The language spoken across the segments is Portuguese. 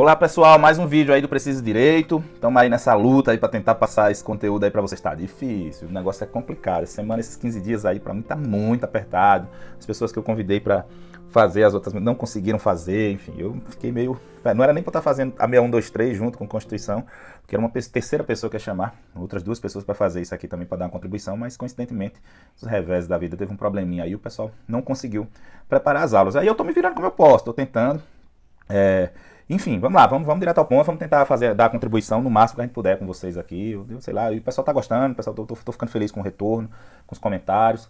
Olá pessoal, mais um vídeo aí do Preciso Direito. Estamos aí nessa luta aí para tentar passar esse conteúdo aí para vocês. Tá difícil, o negócio é complicado. Essa semana, esses 15 dias aí para mim tá muito apertado. As pessoas que eu convidei para fazer, as outras não conseguiram fazer, enfim, eu fiquei meio... Não era nem para estar fazendo a 6123 junto com Constituição, porque era uma terceira pessoa que ia chamar outras duas pessoas para fazer isso aqui também, para dar uma contribuição, mas coincidentemente, os revés da vida teve um probleminha aí, o pessoal não conseguiu preparar as aulas. Aí eu tô me virando como eu posso, tô tentando. Enfim, vamos lá, vamos direto ao ponto, vamos tentar dar a contribuição no máximo que a gente puder com vocês aqui. Eu sei lá, e o pessoal tá gostando, o pessoal tô ficando feliz com o retorno, com os comentários.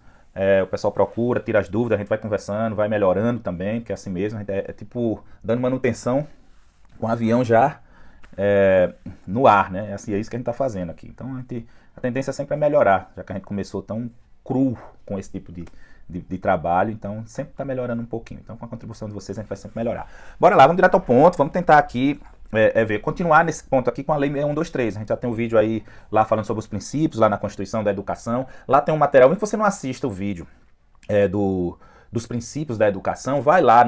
O pessoal procura, tira as dúvidas, a gente vai conversando, vai melhorando também, porque é assim mesmo, a gente é tipo dando manutenção com o avião já no ar, né? É isso que a gente tá fazendo aqui. Então a tendência sempre é melhorar, já que a gente começou tão cru com esse tipo de trabalho, então sempre está melhorando um pouquinho. Então com a contribuição de vocês a gente vai sempre melhorar. Bora lá, vamos direto ao ponto, vamos tentar aqui continuar nesse ponto aqui com a Lei 6123. A gente já tem um vídeo aí lá falando sobre os princípios, lá na Constituição da Educação. Lá tem um material, mesmo que você não assista o vídeo dos princípios da educação, vai lá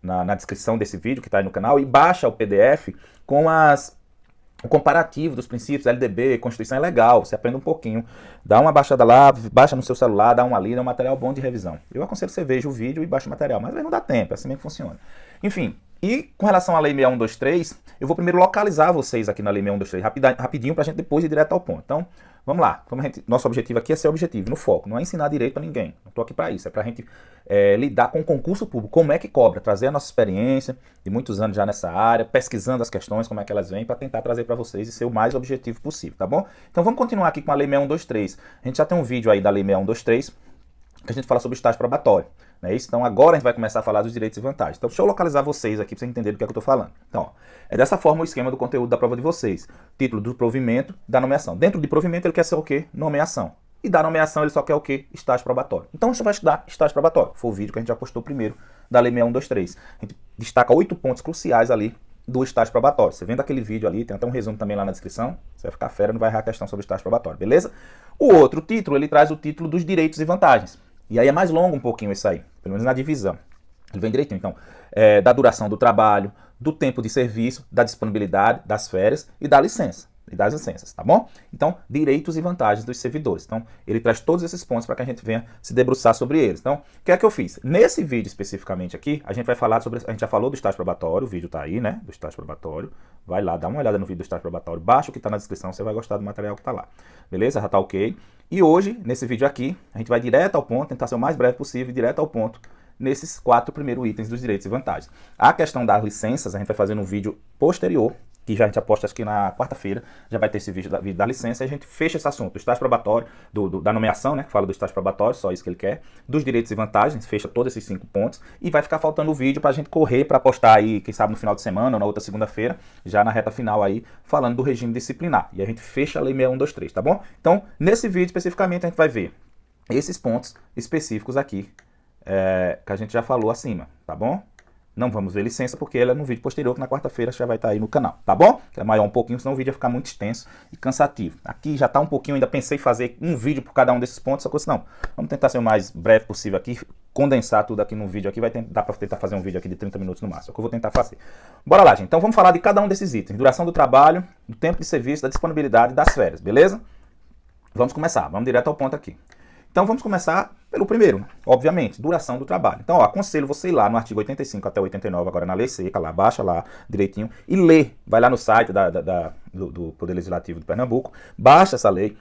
na descrição desse vídeo que está aí no canal e baixa o PDF com o comparativo dos princípios, LDB, Constituição é legal, você aprende um pouquinho, dá uma baixada lá, baixa no seu celular, dá uma lida, é um material bom de revisão. Eu aconselho que você veja o vídeo e baixe o material, mas aí não dá tempo, é assim mesmo que funciona. Enfim, e com relação à Lei 6123, eu vou primeiro localizar vocês aqui na Lei 6123, rapidinho, pra gente depois ir direto ao ponto. Então, vamos lá, nosso objetivo aqui é ser objetivo, no foco, não é ensinar direito para ninguém, não estou aqui para isso, é para a gente lidar com o concurso público, como é que cobra, trazer a nossa experiência de muitos anos já nessa área, pesquisando as questões, como é que elas vêm, para tentar trazer para vocês e ser o mais objetivo possível, tá bom? Então vamos continuar aqui com a Lei 6123, a gente já tem um vídeo aí da Lei 6123, que a gente fala sobre o estágio probatório, não é isso? Então agora a gente vai começar a falar dos direitos e vantagens. Então deixa eu localizar vocês aqui para vocês entenderem do que é que eu estou falando. Então, é dessa forma o esquema do conteúdo da prova de vocês. Título do provimento, da nomeação. Dentro de provimento ele quer ser o quê? Nomeação. E da nomeação ele só quer o quê? Estágio probatório. Então você vai estudar estágio probatório. Foi o vídeo que a gente já postou primeiro da Lei 6123. A gente destaca 8 pontos cruciais ali do estágio probatório. Você vendo aquele vídeo ali, tem até um resumo também lá na descrição. Você vai ficar fera, não vai errar a questão sobre o estágio probatório, beleza? O outro título, ele traz o título dos direitos e vantagens. E aí é mais longo um pouquinho isso aí, pelo menos na divisão. Ele vem direitinho, então, da duração do trabalho, do tempo de serviço, da disponibilidade, das férias e da licença. E das licenças, tá bom? Então, direitos e vantagens dos servidores. Então, ele traz todos esses pontos para que a gente venha se debruçar sobre eles. Então, o que é que eu fiz? Nesse vídeo especificamente aqui, a gente vai falar sobre... A gente já falou do estágio probatório, o vídeo tá aí, né? Do estágio probatório. Vai lá, dá uma olhada no vídeo do estágio probatório. Baixa o que tá na descrição, você vai gostar do material que tá lá. Beleza? Já tá ok. E hoje, nesse vídeo aqui, a gente vai direto ao ponto, tentar ser o mais breve possível e direto ao ponto nesses 4 primeiros itens dos direitos e vantagens. A questão das licenças, a gente vai fazer no vídeo posterior, que já a gente aposta acho que na quarta-feira, já vai ter esse vídeo da licença, e a gente fecha esse assunto, do estágio probatório, da nomeação, né, que fala do estágio probatório, só isso que ele quer, dos direitos e vantagens, fecha todos esses 5 pontos, e vai ficar faltando o vídeo pra gente correr para postar aí, quem sabe no final de semana ou na outra segunda-feira, já na reta final aí, falando do regime disciplinar, e a gente fecha a Lei 6123, tá bom? Então, nesse vídeo especificamente a gente vai ver esses pontos específicos aqui, que a gente já falou acima, tá bom? Não vamos ver licença porque ela é no vídeo posterior, que na quarta-feira já vai estar aí no canal, tá bom? Que é maior um pouquinho, senão o vídeo vai ficar muito extenso e cansativo. Aqui já está um pouquinho, ainda pensei em fazer um vídeo por cada um desses pontos, só que não. Vamos tentar ser o mais breve possível aqui, condensar tudo aqui no vídeo aqui, dar para tentar fazer um vídeo aqui de 30 minutos no máximo, é o que eu vou tentar fazer. Bora lá, gente. Então vamos falar de cada um desses itens. Duração do trabalho, do tempo de serviço, da disponibilidade e das férias, beleza? Vamos começar, vamos direto ao ponto aqui. Então vamos começar pelo primeiro, obviamente, duração do trabalho. Então, aconselho você ir lá no artigo 85 até 89, agora na lei seca, lá, baixa lá direitinho e lê. Vai lá no site do Poder Legislativo de Pernambuco, baixa essa lei.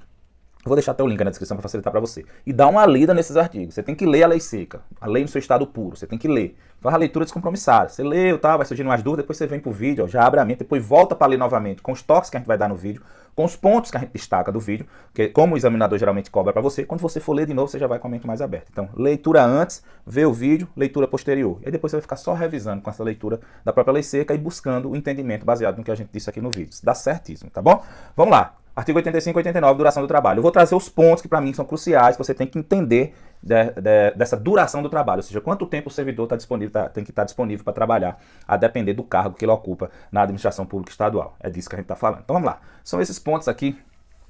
Eu vou deixar até o link na descrição para facilitar para você. E dá uma lida nesses artigos. Você tem que ler a lei seca, a lei no seu estado puro, você tem que ler. Faz a leitura descompromissada. Você leu, tá, vai surgindo umas dúvidas, depois você vem pro vídeo, ó, já abre a mente, depois volta para ler novamente, com os toques que a gente vai dar no vídeo, com os pontos que a gente destaca do vídeo, que como o examinador geralmente cobra para você, quando você for ler de novo, você já vai com a mente mais aberta. Então, leitura antes, vê o vídeo, leitura posterior. E aí depois você vai ficar só revisando com essa leitura da própria lei seca e buscando o entendimento baseado no que a gente disse aqui no vídeo. Isso dá certíssimo, tá bom? Vamos lá. Artigo 85 e 89, duração do trabalho. Eu vou trazer os pontos que para mim são cruciais, que você tem que entender dessa duração do trabalho, ou seja, quanto tempo o servidor tem que estar disponível para trabalhar, a depender do cargo que ele ocupa na administração pública estadual. É disso que a gente está falando. Então vamos lá. São esses pontos aqui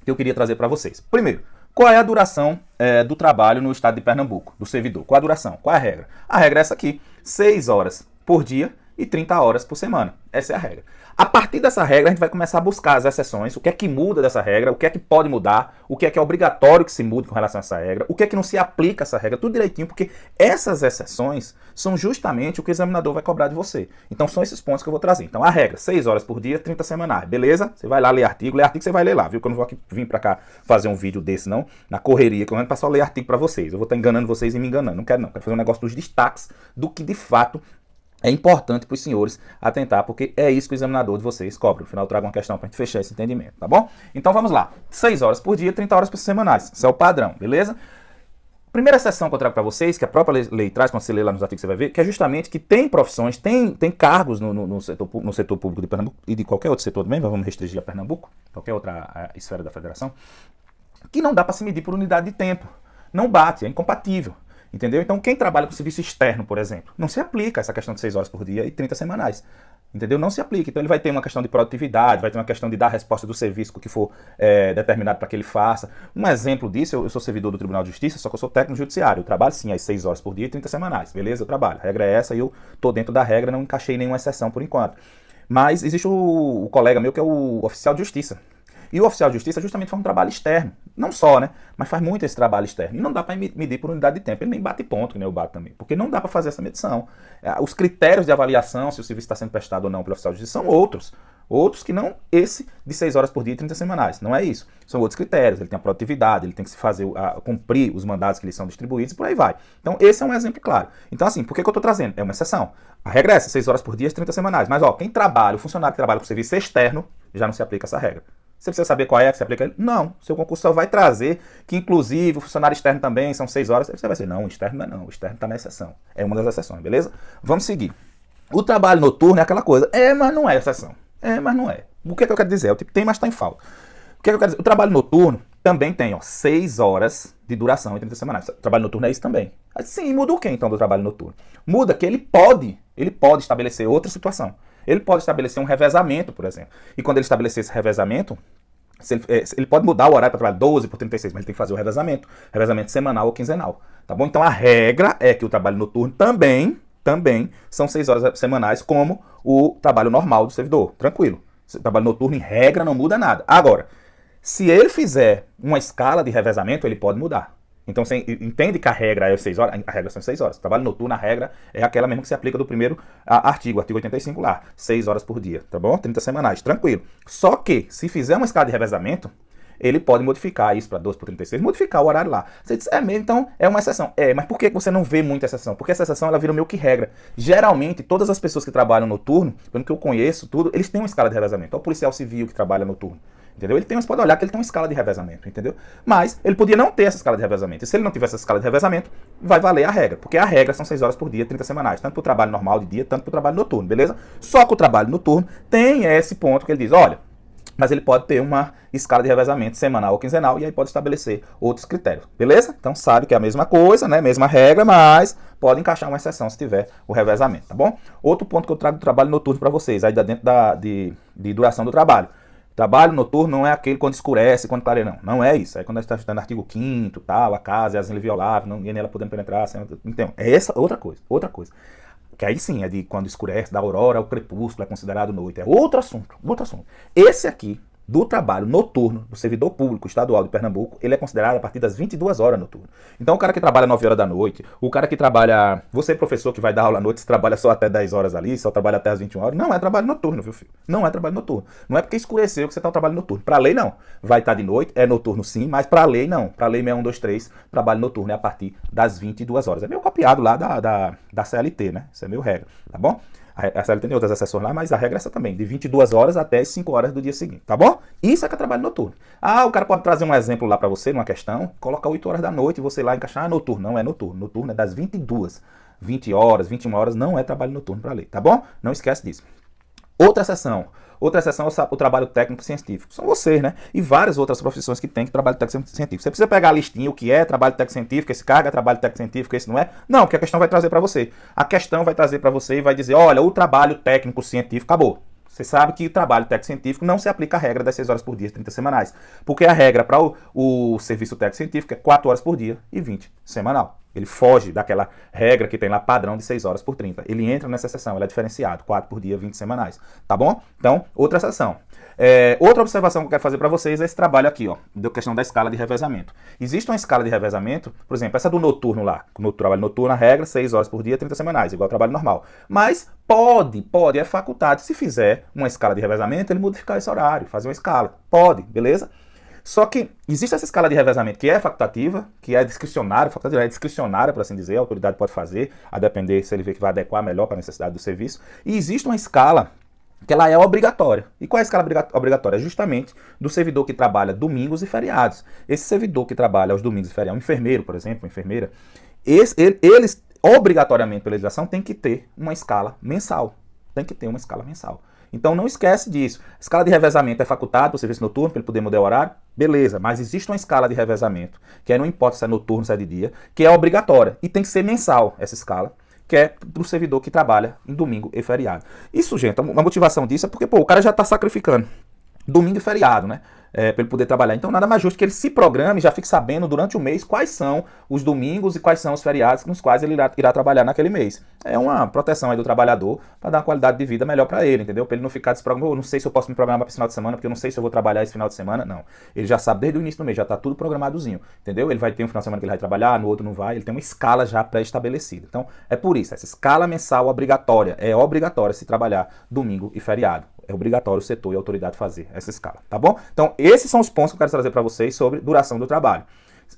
que eu queria trazer para vocês. Primeiro, qual é a duração do trabalho no estado de Pernambuco, do servidor? Qual a duração? Qual é a regra? A regra é essa aqui, 6 horas por dia e 30 horas por semana. Essa é a regra. A partir dessa regra, a gente vai começar a buscar as exceções, o que é que muda dessa regra, o que é que pode mudar, o que é obrigatório que se mude com relação a essa regra, o que é que não se aplica a essa regra, tudo direitinho, porque essas exceções são justamente o que o examinador vai cobrar de você. Então são esses pontos que eu vou trazer. Então a regra, 6 horas por dia, 30 semanais, beleza? Você vai lá ler artigo você vai ler lá, viu? Que eu não vou aqui vir pra cá fazer um vídeo desse não, na correria, que eu não para só ler artigo pra vocês. Eu vou estar enganando vocês e me enganando, não quero fazer um negócio dos destaques do que de fato é importante para os senhores atentar, porque é isso que o examinador de vocês cobra. No final eu trago uma questão para a gente fechar esse entendimento, tá bom? Então vamos lá. 6 horas por dia, 30 horas por semanais. Isso é o padrão, beleza? Primeira seção que eu trago para vocês, que a própria lei traz, quando você ler lá nos artigos você vai ver, que é justamente que tem profissões, tem cargos no setor público de Pernambuco e de qualquer outro setor também, vamos restringir a Pernambuco, qualquer outra esfera da federação, que não dá para se medir por unidade de tempo. Não bate, é incompatível. Entendeu? Então, quem trabalha com serviço externo, por exemplo, não se aplica essa questão de 6 horas por dia e 30 semanais. Entendeu? Não se aplica. Então, ele vai ter uma questão de produtividade, vai ter uma questão de dar a resposta do serviço que for determinado para que ele faça. Um exemplo disso, eu sou servidor do Tribunal de Justiça, só que eu sou técnico judiciário. Eu trabalho, sim, às 6 horas por dia e 30 semanais. Beleza? Eu trabalho. A regra é essa e eu estou dentro da regra, não encaixei nenhuma exceção por enquanto. Mas existe o colega meu que é o oficial de justiça. E o oficial de justiça justamente faz um trabalho externo. Não só, né? Mas faz muito esse trabalho externo. E não dá para medir por unidade de tempo. Ele nem bate ponto, que nem eu bato também. Porque não dá para fazer essa medição. Os critérios de avaliação, se o serviço está sendo prestado ou não pelo oficial de justiça, são outros. Outros que não esse de 6 horas por dia e 30 semanais. Não é isso. São outros critérios. Ele tem a produtividade, ele tem que se fazer, cumprir os mandados que lhe são distribuídos e por aí vai. Então, esse é um exemplo claro. Então, assim, por que eu estou trazendo? É uma exceção. A regra é essa, 6 horas por dia e 30 semanais. Mas, ó, quem trabalha, o funcionário que trabalha com serviço externo, já não se aplica essa regra. Você precisa saber qual é que se aplica ele? Não. Seu concurso só vai trazer que, inclusive, o funcionário externo também são 6 horas. Você vai dizer, não, o externo não é não. O externo está na exceção. É uma das exceções, beleza? Vamos seguir. O trabalho noturno é aquela coisa. Mas não é exceção. Mas não é. O que é que eu quero dizer? O tipo tem, mas está em falta. O que é que eu quero dizer? O trabalho noturno também tem, 6 horas de duração em 30 semanais. O trabalho noturno é isso também. Sim, muda o que então do trabalho noturno? Muda que ele pode estabelecer outra situação. Ele pode estabelecer um revezamento, por exemplo. E quando ele estabelecer esse revezamento, ele pode mudar o horário para trabalhar 12 por 36, mas ele tem que fazer o revezamento semanal ou quinzenal. Tá bom? Então a regra é que o trabalho noturno também são 6 horas semanais, como o trabalho normal do servidor. Tranquilo. O trabalho noturno, em regra, não muda nada. Agora, se ele fizer uma escala de revezamento, ele pode mudar. Então você entende que a regra é 6 horas? A regra são 6 horas. Trabalho noturno, a regra é aquela mesmo que se aplica do primeiro artigo 85 lá. 6 horas por dia, tá bom? 30 semanais, tranquilo. Só que, se fizer uma escala de revezamento, ele pode modificar isso para 12 por 36, modificar o horário lá. Você diz, mesmo, então é uma exceção. Mas por que você não vê muita exceção? Porque essa exceção ela vira meio que regra. Geralmente, todas as pessoas que trabalham noturno, pelo que eu conheço, tudo, eles têm uma escala de revezamento. É o policial civil que trabalha noturno. Entendeu? Você pode olhar que ele tem uma escala de revezamento, entendeu? Mas ele podia não ter essa escala de revezamento. E se ele não tivesse essa escala de revezamento, vai valer a regra. Porque a regra são 6 horas por dia, 30 semanais. Tanto para o trabalho normal de dia, tanto para o trabalho noturno, beleza? Só que o trabalho noturno tem esse ponto que ele diz, olha, mas ele pode ter uma escala de revezamento semanal ou quinzenal e aí pode estabelecer outros critérios, beleza? Então sabe que é a mesma coisa, né? Mesma regra, mas pode encaixar uma exceção se tiver o revezamento, tá bom? Outro ponto que eu trago do trabalho noturno para vocês, aí dentro de duração do trabalho. Trabalho noturno não é aquele quando escurece, quando clareia, não. Não é isso. É quando a gente está estudando artigo 5º, tal, a casa é as inviolável, ninguém nela podendo penetrar. Então, é essa outra coisa. Que aí sim, é de quando escurece, da aurora ao crepúsculo, é considerado noite. É outro assunto. Esse aqui, do trabalho noturno do servidor público estadual de Pernambuco, ele é considerado a partir das 22 horas noturno. Então o cara que trabalha 9 horas da noite, o cara que trabalha, você professor que vai dar aula à noite, você trabalha só até 10 horas ali, só trabalha até as 21 horas, não é trabalho noturno, viu filho? Não é trabalho noturno. Não é porque escureceu que você está no trabalho noturno. Para a lei não. Vai estar de noite, é noturno sim, mas para a lei não. Para a lei 6123, trabalho noturno é a partir das 22 horas. É meio copiado lá da CLT, né? Isso é meio regra, tá bom? A CLT tem outras exceções lá, mas a regra é essa também, de 22 horas até as 5 horas do dia seguinte, tá bom? Isso é que é trabalho noturno. O cara pode trazer um exemplo lá pra você, numa questão, colocar 8 horas da noite e você lá encaixar, noturno. Não é noturno. Noturno é das 22, 20 horas, 21 horas, não é trabalho noturno pra lei, tá bom? Não esquece disso. Outra exceção é o trabalho técnico-científico. São vocês, né? E várias outras profissões que tem que trabalho técnico-científico. Você precisa pegar a listinha, o que é trabalho técnico-científico, esse cargo é trabalho técnico-científico, esse não é. Não, porque a questão vai trazer para você. A questão vai trazer para você e vai dizer, olha, o trabalho técnico-científico acabou. Você sabe que o trabalho técnico-científico não se aplica à regra das 6 horas por dia, 30 semanais. Porque a regra para o serviço técnico-científico é 4 horas por dia e 20 semanal. Ele foge daquela regra que tem lá padrão de 6 horas por 30. Ele entra nessa exceção, ele é diferenciado, 4 por dia, 20 semanais, tá bom? Então, outra exceção. Outra observação que eu quero fazer para vocês é esse trabalho aqui, ó, da questão da escala de revezamento. Existe uma escala de revezamento, por exemplo, essa do noturno lá, no trabalho noturno, a regra, 6 horas por dia, 30 semanais, igual ao trabalho normal. Mas pode, é facultado, se fizer uma escala de revezamento, ele modificar esse horário, fazer uma escala. Pode, beleza? Só que existe essa escala de revezamento que é facultativa, que é discricionária, por assim dizer, a autoridade pode fazer, a depender se ele vê que vai adequar melhor para a necessidade do serviço. E existe uma escala que ela é obrigatória. E qual é a escala obrigatória? É justamente do servidor que trabalha domingos e feriados. Esse servidor que trabalha aos domingos e feriados, um enfermeiro, por exemplo, uma enfermeira, eles obrigatoriamente, pela legislação, tem que ter uma escala mensal. Tem que ter uma escala mensal. Então não esquece disso. A escala de revezamento é facultada para o serviço noturno, para ele poder mudar o horário, beleza, mas existe uma escala de revezamento, que aí não importa se é noturno, se é de dia, que é obrigatória, e tem que ser mensal essa escala, que é para o servidor que trabalha em domingo e feriado. Isso, gente, a motivação disso é porque, o cara já está sacrificando domingo e feriado, né? Para ele poder trabalhar. Então nada mais justo que ele se programe e já fique sabendo durante o mês quais são os domingos e quais são os feriados nos quais ele irá trabalhar naquele mês. É uma proteção aí do trabalhador para dar uma qualidade de vida melhor para ele, entendeu? Para ele não ficar desprogramado, não sei se eu posso me programar para esse final de semana, porque eu não sei se eu vou trabalhar esse final de semana, não. Ele já sabe desde o início do mês, já está tudo programadozinho, entendeu? Ele vai ter um final de semana que ele vai trabalhar, no outro não vai, ele tem uma escala já pré-estabelecida. Então é por isso, essa escala mensal obrigatória, é obrigatória se trabalhar domingo e feriado. É obrigatório o setor e a autoridade fazer essa escala, tá bom? Então, esses são os pontos que eu quero trazer para vocês sobre duração do trabalho.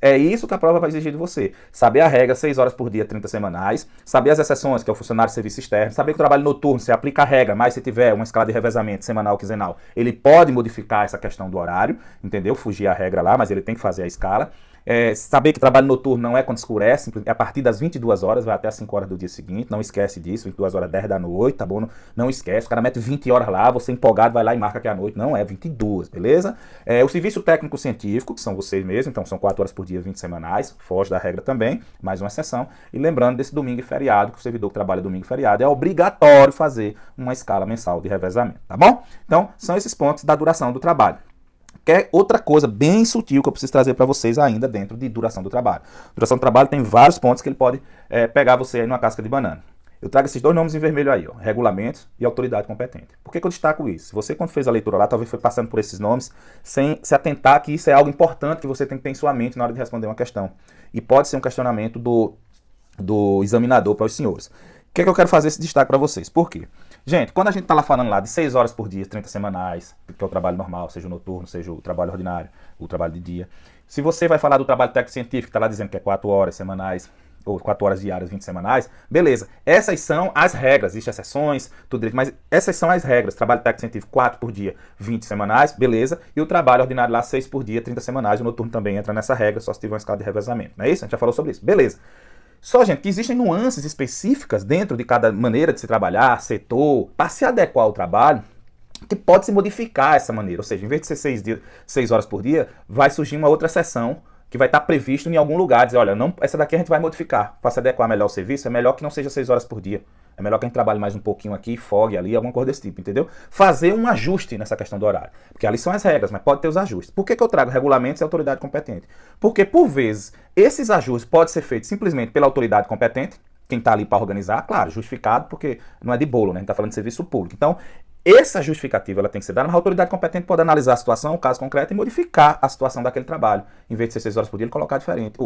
É isso que a prova vai exigir de você. Saber a regra, 6 horas por dia, 30 semanais. Saber as exceções, que é o funcionário de serviço externo. Saber que o trabalho noturno, você aplica a regra, mas se tiver uma escala de revezamento semanal ou quinzenal, ele pode modificar essa questão do horário, entendeu? Fugir a regra lá, mas ele tem que fazer a escala. Saber que trabalho noturno não é quando escurece, é a partir das 22 horas, vai até as 5 horas do dia seguinte, não esquece disso, 22 horas, 10 da noite, tá bom? Não esquece, o cara mete 20 horas lá, você empolgado vai lá e marca que é a noite, não é 22, beleza? O serviço técnico científico, que são vocês mesmos, então são 4 horas por dia, 20 semanais, foge da regra também, mais uma exceção, e lembrando desse domingo e feriado, que o servidor que trabalha domingo e feriado, é obrigatório fazer uma escala mensal de revezamento, tá bom? Então, são esses pontos da duração do trabalho. Que é outra coisa bem sutil que eu preciso trazer para vocês ainda dentro de duração do trabalho. Duração do trabalho tem vários pontos que ele pode pegar você aí numa casca de banana. Eu trago esses dois nomes em vermelho aí, ó, regulamentos e autoridade competente. Por que eu destaco isso? Você, quando fez a leitura lá, talvez foi passando por esses nomes sem se atentar que isso é algo importante que você tem que ter em sua mente na hora de responder uma questão. E pode ser um questionamento do examinador para os senhores. O que é que eu quero fazer esse destaque para vocês? Por quê? Gente, quando a gente está lá falando lá de 6 horas por dia, 30 semanais, que é o trabalho normal, seja o noturno, seja o trabalho ordinário, o trabalho de dia. Se você vai falar do trabalho técnico-científico, está lá dizendo que é 4 horas semanais, ou 4 horas diárias, 20 semanais, beleza. Essas são as regras, existem exceções, tudo direito, mas essas são as regras. Trabalho técnico-científico, 4 por dia, 20 semanais, beleza. E o trabalho ordinário lá, 6 por dia, 30 semanais, o noturno também entra nessa regra, só se tiver uma escala de revezamento, não é isso? A gente já falou sobre isso, beleza. Só, gente, que existem nuances específicas dentro de cada maneira de se trabalhar, setor, para se adequar ao trabalho, que pode se modificar essa maneira. Ou seja, em vez de ser 6 horas por dia, vai surgir uma outra sessão que vai estar previsto em algum lugar. Dizer, olha, não, essa daqui a gente vai modificar. Para se adequar melhor ao serviço, é melhor que não seja 6 horas por dia. É melhor que a gente trabalhe mais um pouquinho aqui, fogue ali, alguma coisa desse tipo, entendeu? Fazer um ajuste nessa questão do horário. Porque ali são as regras, mas pode ter os ajustes. Por que eu trago regulamentos e autoridade competente? Porque, por vezes, esses ajustes podem ser feitos simplesmente pela autoridade competente, quem está ali para organizar, claro, justificado, porque não é de bolo, né? A gente está falando de serviço público. Então, essa justificativa ela tem que ser dada, mas a autoridade competente pode analisar a situação, o caso concreto, e modificar a situação daquele trabalho. Em vez de ser 6 horas por dia, ele colocar diferente.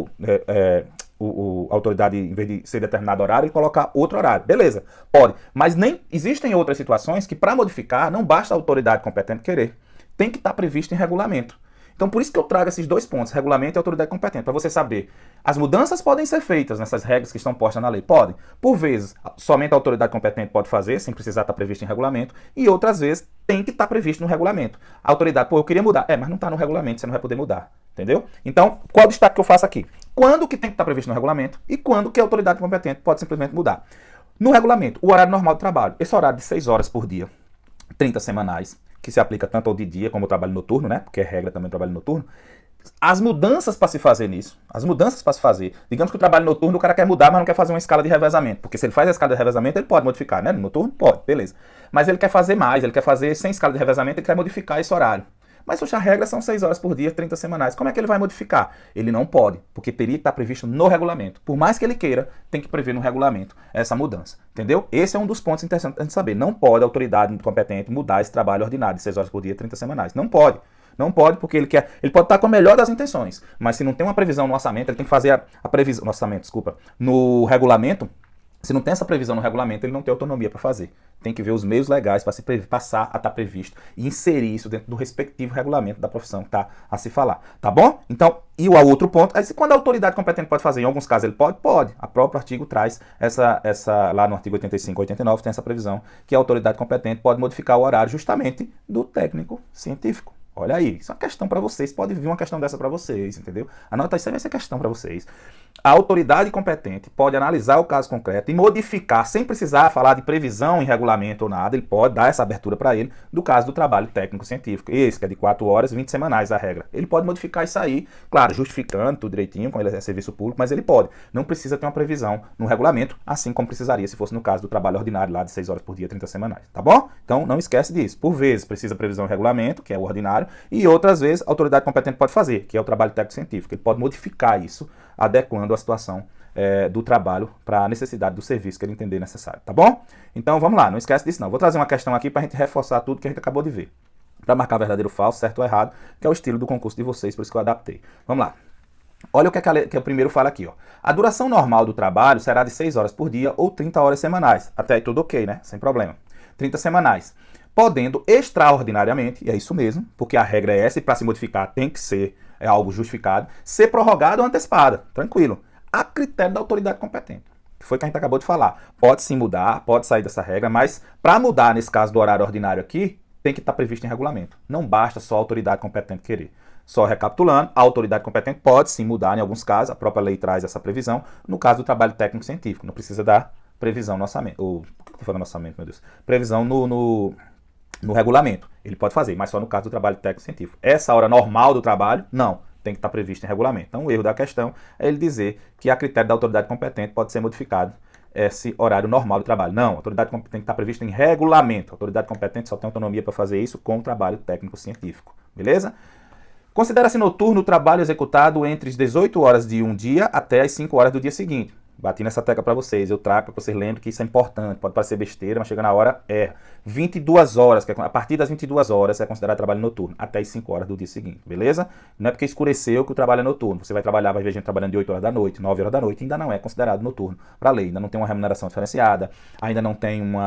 A autoridade, em vez de ser determinado horário, ele colocar outro horário. Beleza, pode. Mas nem existem outras situações que, para modificar, não basta a autoridade competente querer. Tem que estar previsto em regulamento. Então, por isso que eu trago esses dois pontos, regulamento e autoridade competente, para você saber. As mudanças podem ser feitas nessas regras que estão postas na lei? Podem. Por vezes, somente a autoridade competente pode fazer, sem precisar estar previsto em regulamento, e outras vezes tem que estar previsto no regulamento. A autoridade, eu queria mudar. Mas não está no regulamento, você não vai poder mudar. Entendeu? Então, qual o destaque que eu faço aqui? Quando que tem que estar previsto no regulamento e quando que a autoridade competente pode simplesmente mudar. No regulamento, o horário normal de trabalho, esse horário de 6 horas por dia, 30 semanais, que se aplica tanto ao de dia como ao trabalho noturno, né? Porque é regra também o trabalho noturno. As mudanças para se fazer nisso, digamos que o trabalho noturno o cara quer mudar, mas não quer fazer uma escala de revezamento, porque se ele faz a escala de revezamento, ele pode modificar, né? No noturno, pode, beleza. Mas ele quer fazer mais, ele quer fazer sem escala de revezamento, ele quer modificar esse horário. Mas a regra são 6 horas por dia, 30 semanais. Como é que ele vai modificar? Ele não pode, porque teria que estar previsto no regulamento. Por mais que ele queira, tem que prever no regulamento essa mudança. Entendeu? Esse é um dos pontos interessantes de saber. Não pode a autoridade competente mudar esse trabalho ordinário de 6 horas por dia, 30 semanais. Não pode. Não pode, porque ele pode estar com a melhor das intenções, mas se não tem uma previsão no orçamento, ele tem que fazer a previsão, no orçamento, desculpa, no regulamento. Se não tem essa previsão no regulamento, ele não tem autonomia para fazer. Tem que ver os meios legais para se passar a estar previsto e inserir isso dentro do respectivo regulamento da profissão que está a se falar. Tá bom? Então, e o outro ponto, é quando a autoridade competente pode fazer, em alguns casos ele pode? Pode. A próprio artigo traz lá no artigo 85 e 89 tem essa previsão que a autoridade competente pode modificar o horário justamente do técnico científico. Olha aí, isso é uma questão para vocês, pode vir uma questão dessa para vocês, entendeu? Anota isso aí, vai ser questão para vocês. A autoridade competente pode analisar o caso concreto e modificar, sem precisar falar de previsão em regulamento ou nada, ele pode dar essa abertura para ele do caso do trabalho técnico-científico. Esse que é de 4 horas, 20 semanais a regra. Ele pode modificar isso aí, claro, justificando tudo direitinho, como ele é serviço público, mas ele pode. Não precisa ter uma previsão no regulamento, assim como precisaria se fosse no caso do trabalho ordinário lá de 6 horas por dia, 30 semanais, tá bom? Então não esquece disso. Por vezes precisa previsão em regulamento, que é o ordinário, e outras vezes a autoridade competente pode fazer, que é o trabalho técnico-científico. Ele pode modificar isso, adequando a situação do trabalho para a necessidade do serviço que ele entender necessário, tá bom? Então vamos lá, não esquece disso não. Vou trazer uma questão aqui para a gente reforçar tudo que a gente acabou de ver. Para marcar verdadeiro ou falso, certo ou errado, que é o estilo do concurso de vocês, por isso que eu adaptei. Vamos lá. Olha o que o primeiro fala aqui, ó. A duração normal do trabalho será de 6 horas por dia ou 30 horas semanais. Até aí tudo ok, né? Sem problema. 30 semanais. Podendo extraordinariamente, e é isso mesmo, porque a regra é essa e para se modificar tem que ser algo justificado, ser prorrogada ou antecipada. Tranquilo. A critério da autoridade competente. Foi o que a gente acabou de falar. Pode sim mudar, pode sair dessa regra, mas para mudar, nesse caso do horário ordinário aqui, tem que estar previsto em regulamento. Não basta só a autoridade competente querer. Só recapitulando, a autoridade competente pode sim mudar em alguns casos, a própria lei traz essa previsão, no caso do trabalho técnico-científico. Não precisa dar previsão no orçamento. Por que eu estou falando orçamento, meu Deus? Previsão no regulamento. Ele pode fazer, mas só no caso do trabalho técnico-científico. Essa hora normal do trabalho, não. Tem que estar previsto em regulamento. Então, o erro da questão é ele dizer que a critério da autoridade competente pode ser modificado esse horário normal do trabalho. Não, a autoridade competente tem que estar prevista em regulamento. A autoridade competente só tem autonomia para fazer isso com o trabalho técnico-científico. Beleza? Considera-se noturno o trabalho executado entre as 18 horas de um dia até as 5 horas do dia seguinte. Bati nessa tecla para vocês, eu trago para que vocês lembrem que isso é importante, pode parecer besteira, mas chega na hora, 22 horas, que a partir das 22 horas é considerado trabalho noturno, até as 5 horas do dia seguinte, beleza? Não é porque escureceu que o trabalho é noturno, você vai trabalhar, vai ver gente trabalhando de 8 horas da noite, 9 horas da noite, ainda não é considerado noturno para a lei, ainda não tem uma remuneração diferenciada, ainda não tem não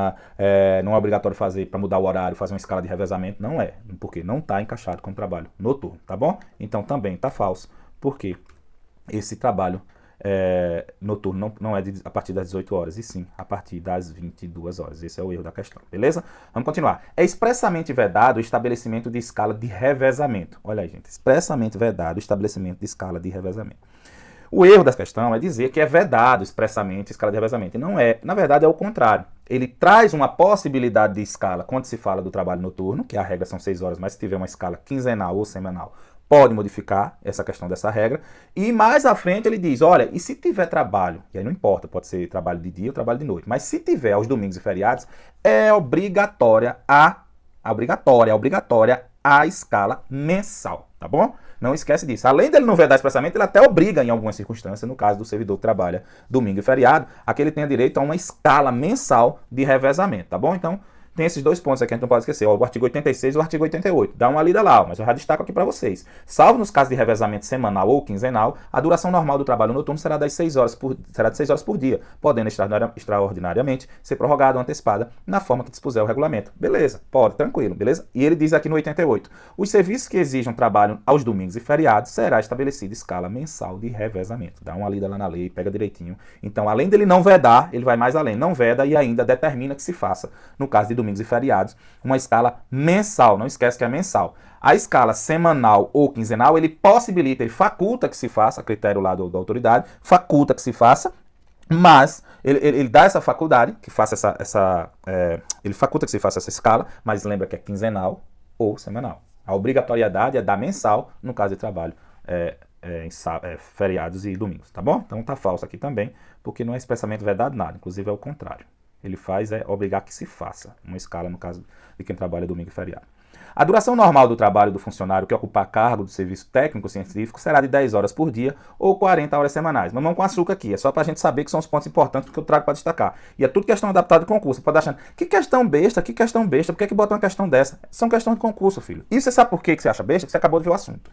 é obrigatório fazer, para mudar o horário, fazer uma escala de revezamento, não é, porque não está encaixado com trabalho noturno, tá bom? Então também está falso, porque esse trabalho noturno não é a partir das 18 horas, e sim a partir das 22 horas. Esse é o erro da questão, beleza? Vamos continuar. É expressamente vedado o estabelecimento de escala de revezamento. Olha aí, gente, expressamente vedado o estabelecimento de escala de revezamento. O erro da questão é dizer que é vedado expressamente a escala de revezamento. E não é. Na verdade, é o contrário. Ele traz uma possibilidade de escala quando se fala do trabalho noturno, que a regra são 6 horas, mas se tiver uma escala quinzenal ou semanal, pode modificar essa questão dessa regra. E mais à frente ele diz, olha, e se tiver trabalho, e aí não importa, pode ser trabalho de dia ou trabalho de noite, mas se tiver aos domingos e feriados, é obrigatória a escala mensal, tá bom? Não esquece disso. Além dele não vedar expressamente, ele até obriga em algumas circunstâncias, no caso do servidor que trabalha domingo e feriado, a que ele tenha direito a uma escala mensal de revezamento, tá bom? Então, tem esses dois pontos aqui que a gente não pode esquecer, ó, o artigo 86 e o artigo 88. Dá uma lida lá, mas eu já destaco aqui para vocês. Salvo nos casos de revezamento semanal ou quinzenal, a duração normal do trabalho noturno será de 6 horas por dia, podendo extraordinariamente ser prorrogada ou antecipada na forma que dispuser o regulamento. Beleza, pode, tranquilo, beleza? E ele diz aqui no 88, os serviços que exijam trabalho aos domingos e feriados será estabelecida escala mensal de revezamento. Dá uma lida lá na lei, pega direitinho. Então, além dele não vedar, ele vai mais além. Não veda e ainda determina que se faça, no caso de domingos e feriados, uma escala mensal. Não esquece que é mensal. A escala semanal ou quinzenal, ele possibilita, ele faculta que se faça, a critério lá da autoridade, faculta que se faça, mas ele dá essa faculdade, que faça ele faculta que se faça essa escala, mas lembra que é quinzenal ou semanal. A obrigatoriedade é da mensal, no caso de trabalho em feriados e domingos, tá bom? Então tá falso aqui também, porque não é expressamente vedado nada, inclusive é o contrário. Ele faz obrigar que se faça uma escala, no caso de quem trabalha domingo e feriado. A duração normal do trabalho do funcionário que ocupar cargo do serviço técnico-científico será de 10 horas por dia ou 40 horas semanais. Mamão com açúcar aqui, é só pra gente saber que são os pontos importantes que eu trago para destacar. E é tudo questão adaptada de concurso. Pode achar, que questão besta, por que bota uma questão dessa? São questões de concurso, filho. E você sabe por que você acha besta? Que você acabou de ver o assunto.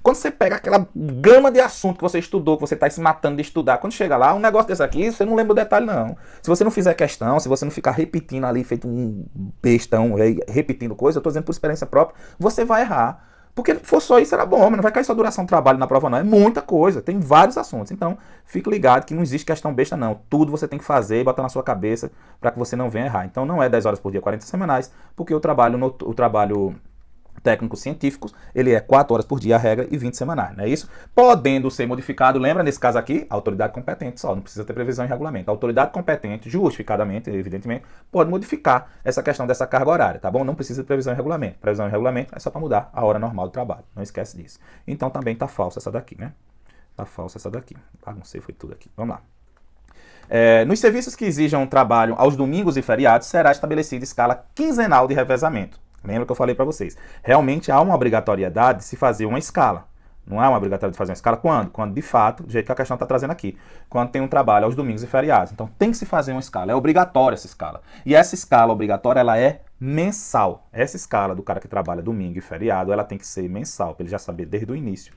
Quando você pega aquela gama de assunto que você estudou, que você está se matando de estudar, quando chega lá, um negócio desse aqui, você não lembra o detalhe, não. Se você não fizer questão, se você não ficar repetindo ali, feito um bestão, repetindo coisa, eu estou dizendo por experiência própria, você vai errar. Porque se for só isso, era bom, mas não vai cair só duração do trabalho na prova, não. É muita coisa, tem vários assuntos. Então, fique ligado que não existe questão besta, não. Tudo você tem que fazer e botar na sua cabeça para que você não venha errar. Então, não é 10 horas por dia, 40 semanais, porque o trabalho técnicos científicos, ele é 4 horas por dia a regra e 20 semanais, não é isso? Podendo ser modificado, lembra nesse caso aqui, a autoridade competente só, não precisa ter previsão em regulamento. A autoridade competente, justificadamente, evidentemente, pode modificar essa questão dessa carga horária, tá bom? Não precisa de previsão em regulamento. Previsão em regulamento é só para mudar a hora normal do trabalho, não esquece disso. Então também tá falsa essa daqui, né? Tá falsa essa daqui. Baguncei, foi tudo aqui. Vamos lá. Nos serviços que exijam trabalho aos domingos e feriados, será estabelecida escala quinzenal de revezamento. Lembra que eu falei para vocês? Realmente há uma obrigatoriedade de se fazer uma escala. Não há uma obrigatoriedade de fazer uma escala quando? Quando, de fato, do jeito que a questão está trazendo aqui, quando tem um trabalho aos domingos e feriados. Então tem que se fazer uma escala. É obrigatória essa escala. E essa escala obrigatória, ela é mensal. Essa escala do cara que trabalha domingo e feriado, ela tem que ser mensal, para ele já saber desde o início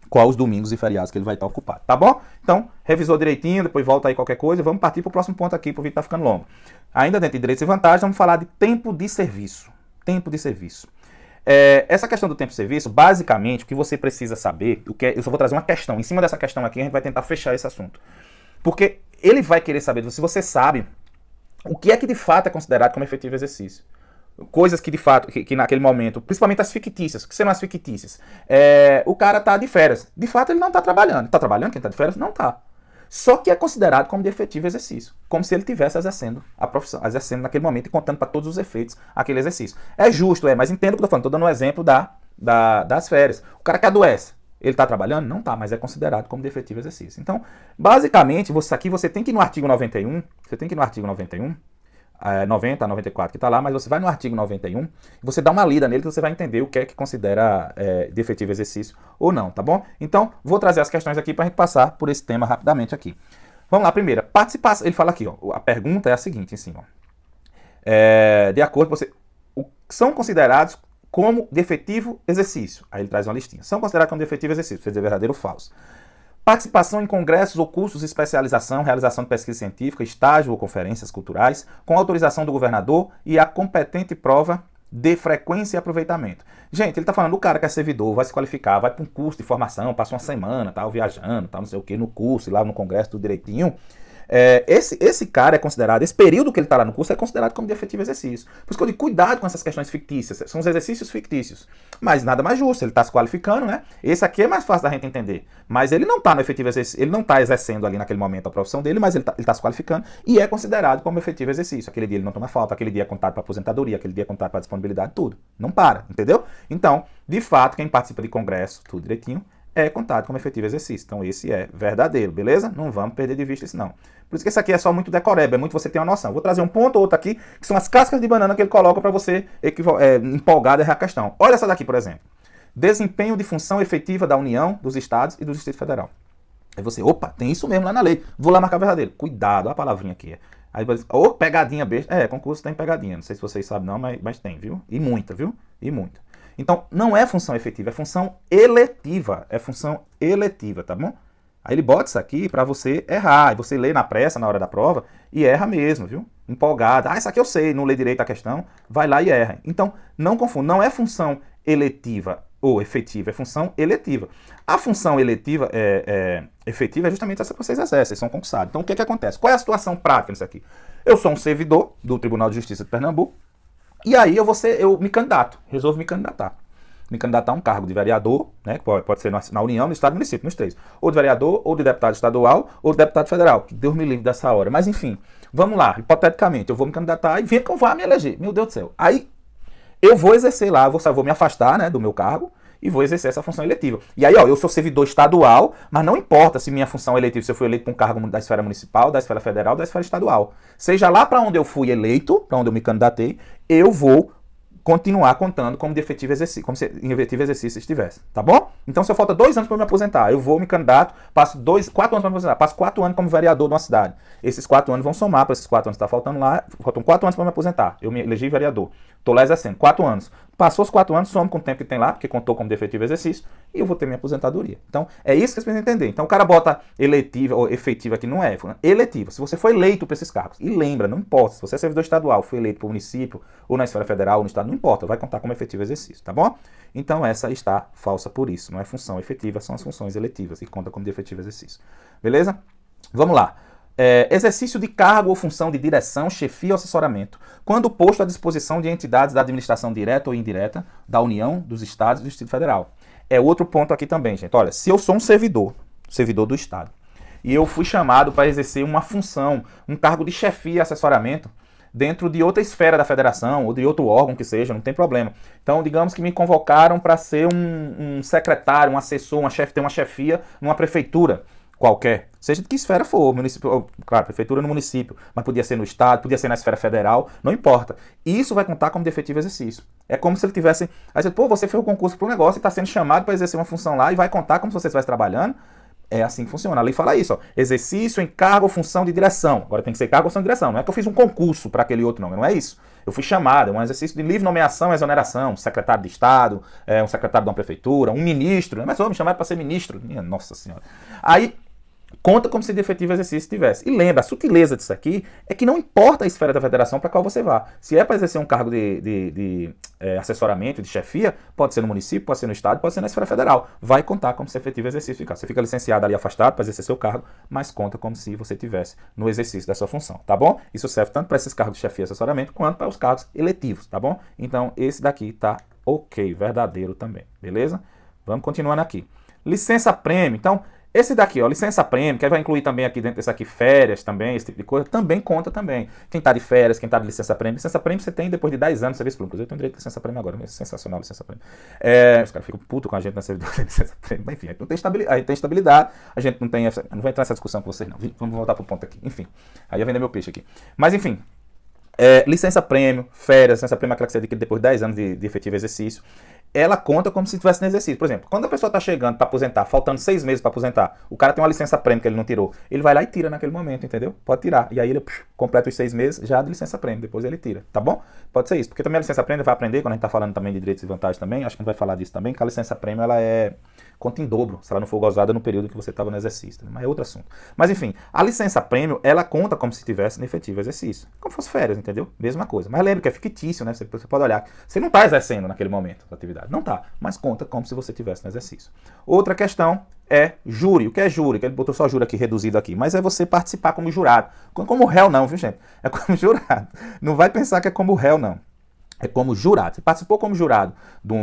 quais os domingos e feriados que ele vai estar ocupado, tá bom? Então, revisou direitinho, depois volta aí qualquer coisa, vamos partir para o próximo ponto aqui, para o vídeo tá ficando longo. Ainda dentro de direitos e vantagens, vamos falar de tempo de serviço. Tempo de serviço. Essa questão do tempo de serviço, basicamente, o que você precisa saber, eu só vou trazer uma questão, em cima dessa questão aqui, a gente vai tentar fechar esse assunto. Porque ele vai querer saber se você sabe o que é que de fato é considerado como efetivo exercício. Coisas que de fato, que naquele momento, principalmente as fictícias, o que são as fictícias? O cara tá de férias. De fato, ele não tá trabalhando. Tá trabalhando quem tá de férias? Não tá. Só que é considerado como de efetivo exercício. Como se ele estivesse exercendo a profissão, exercendo naquele momento e contando para todos os efeitos aquele exercício. É justo, mas entenda o que eu tô falando. Tô dando um exemplo das férias. O cara que adoece, ele tá trabalhando? Não tá, mas é considerado como de efetivo exercício. Então, basicamente, você tem que ir no artigo 91, 90 a 94 que está lá, mas você vai no artigo 91 e você dá uma lida nele que você vai entender o que é que considera de efetivo exercício ou não, tá bom? Então, vou trazer as questões aqui para a gente passar por esse tema rapidamente aqui. Vamos lá, primeira, participação. Ele fala aqui, ó, a pergunta é a seguinte, em cima. De acordo com você, são considerados como de efetivo exercício. Aí ele traz uma listinha. São considerados como de efetivo exercício, precisa dizer verdadeiro ou falso. Participação em congressos ou cursos de especialização, realização de pesquisa científica, estágio ou conferências culturais, com autorização do governador e a competente prova de frequência e aproveitamento. Gente, ele está falando do cara que é servidor, vai se qualificar, vai para um curso de formação, passa uma semana, tal, viajando, tal, não sei o que, no curso, lá no congresso, tudo direitinho. Esse cara é considerado, esse período que ele está lá no curso é considerado como de efetivo exercício. Por isso que eu digo, cuidado com essas questões fictícias, são os exercícios fictícios. Mas nada mais justo, ele está se qualificando, né? Esse aqui é mais fácil da gente entender. Mas ele não está no efetivo exercício, ele não está exercendo ali naquele momento a profissão dele, mas ele tá se qualificando e é considerado como efetivo exercício. Aquele dia ele não toma falta, aquele dia é contado para aposentadoria, aquele dia é contado para disponibilidade, tudo. Não para, entendeu? Então, de fato, quem participa de congresso, tudo direitinho, é contado como efetivo exercício. Então esse é verdadeiro, beleza? Não vamos perder de vista isso não. Por isso que esse aqui é só muito decoreba, é muito você ter uma noção. Vou trazer um ponto ou outro aqui, que são as cascas de banana que ele coloca para você empolgar errar a questão. Olha essa daqui, por exemplo. Desempenho de função efetiva da União, dos Estados e do Distrito Federal. Aí você, opa, tem isso mesmo lá na lei. Vou lá marcar verdadeiro. Cuidado, olha a palavrinha aqui. Aí você, pegadinha besta. Concurso tem pegadinha. Não sei se vocês sabem não, mas tem, viu? E muita, viu? E muita. Então, não é função efetiva, é função eletiva. É função eletiva, tá bom? Aí ele bota isso aqui para você errar. Aí você lê na pressa, na hora da prova, e erra mesmo, viu? Empolgado. Isso aqui eu sei, não lê direito a questão, vai lá e erra. Então, não confunda, não é função eletiva ou efetiva, é função eletiva. A função eletiva efetiva é justamente essa que vocês exercem, vocês são concursados. Então, o que é que acontece? Qual é a situação prática nisso aqui? Eu sou um servidor do Tribunal de Justiça de Pernambuco, e aí eu me candidato, resolvo me candidatar. Me candidatar a um cargo de vereador, né, que pode ser na União, no Estado e no município, nos três. Ou de vereador, ou de deputado estadual, ou de deputado federal. Que Deus me livre dessa hora. Mas enfim, vamos lá, hipoteticamente, eu vou me candidatar e vem que eu vá me eleger. Meu Deus do céu. Aí eu vou exercer lá, vou me afastar, né, do meu cargo e vou exercer essa função eletiva. E aí, eu sou servidor estadual, mas não importa se minha função eletiva, se eu fui eleito para um cargo da esfera municipal, da esfera federal, da esfera estadual. Seja lá para onde eu fui eleito, para onde eu me candidatei, eu vou continuar contando como de efetivo exercício, como se em efetivo exercício estivesse, tá bom? Então, se eu falta 2 anos para me aposentar, eu vou me candidato, passo 4 anos para me aposentar, passo 4 anos como vereador de uma cidade. Esses 4 anos vão somar para esses 4 anos que está faltando lá, faltam 4 anos para me aposentar. Eu me elegi vereador, estou lá exercendo, 4 anos. Passou os 4 anos, somo com o tempo que tem lá, porque contou como de efetivo exercício, e eu vou ter minha aposentadoria. Então, é isso que vocês precisam entender. Então, o cara bota eletiva ou efetiva aqui, não é, eletiva. Se você foi eleito para esses cargos, e lembra, não importa, se você é servidor estadual, foi eleito para o município, ou na esfera federal, ou no estado, não importa, vai contar como efetivo exercício, tá bom? Então, essa está falsa por isso, não é função efetiva, são as funções eletivas, e conta como de efetivo exercício. Beleza? Vamos lá. Exercício de cargo ou função de direção, chefia ou assessoramento, quando posto à disposição de entidades da administração direta ou indireta, da União, dos Estados e do Distrito Federal. É outro ponto aqui também, gente. Olha, se eu sou um servidor do Estado, e eu fui chamado para exercer uma função, um cargo de chefia e assessoramento, dentro de outra esfera da federação, ou de outro órgão que seja, não tem problema. Então, digamos que me convocaram para ser um secretário, um assessor, ter uma chefia numa prefeitura qualquer, seja de que esfera for, município, claro, prefeitura no município, mas podia ser no estado, podia ser na esfera federal, não importa. Isso vai contar como de efetivo exercício. É como se ele tivesse, aí você, pô, você fez o concurso para um negócio e está sendo chamado para exercer uma função lá e vai contar como se você estivesse trabalhando. É assim que funciona. A lei fala isso, ó. Exercício, encargo ou função de direção. Agora tem que ser cargo ou função de direção. Não é que eu fiz um concurso para aquele outro, não é isso. Eu fui chamado, é um exercício de livre nomeação e exoneração. Um secretário de Estado, um secretário de uma prefeitura, um ministro. Mas me chamaram para ser ministro. Minha Nossa Senhora. Aí conta como se de efetivo exercício tivesse. E lembra, a sutileza disso aqui é que não importa a esfera da federação para qual você vá. Se é para exercer um cargo de assessoramento, de chefia, pode ser no município, pode ser no estado, pode ser na esfera federal. Vai contar como se efetivo exercício ficar. Você fica licenciado ali afastado para exercer seu cargo, mas conta como se você tivesse no exercício da sua função, tá bom? Isso serve tanto para esses cargos de chefia e assessoramento, quanto para os cargos eletivos, tá bom? Então, esse daqui tá ok, verdadeiro também, beleza? Vamos continuando aqui. Licença-prêmio. Então, esse daqui, ó, licença-prêmio, que vai incluir também aqui dentro desse aqui férias também, esse tipo de coisa, também conta também. Quem tá de férias, quem tá de licença-prêmio. Licença-prêmio você tem depois de 10 anos de serviço público. Eu tenho direito de licença-prêmio agora, é sensacional licença-prêmio. Os caras ficam putos com a gente na servidão de licença-prêmio. Mas enfim, a gente não tem estabilidade, a gente não tem não vai entrar nessa discussão com vocês não. Vamos voltar pro ponto aqui. Enfim, aí eu vender meu peixe aqui. Mas enfim, licença-prêmio, férias, licença-prêmio é aquela que você adquire depois de 10 anos de efetivo exercício. Ela conta como se estivesse no exercício. Por exemplo, quando a pessoa está chegando para aposentar, faltando 6 meses para aposentar, o cara tem uma licença-prêmio que ele não tirou, ele vai lá e tira naquele momento, entendeu? Pode tirar. E aí ele completa os 6 meses já de licença-prêmio, depois ele tira, tá bom? Pode ser isso, porque também a licença-prêmio vai aprender, quando a gente está falando também de direitos e vantagens também, acho que a gente vai falar disso também, que a licença-prêmio ela conta em dobro, se ela não for gozada no período que você estava no exercício, mas é outro assunto. Mas enfim, a licença-prêmio, ela conta como se estivesse no efetivo exercício, como fosse férias, entendeu? Mesma coisa. Mas lembre que é fictício, né? Você pode olhar, você não está exercendo naquele momento a atividade, não está, mas conta como se você estivesse no exercício. Outra questão é júri. O que é júri? Ele botou só júri aqui, reduzido aqui, mas é você participar como jurado. Como réu não, viu gente? É como jurado. Não vai pensar que é como réu não. É como jurado. Você participou como jurado de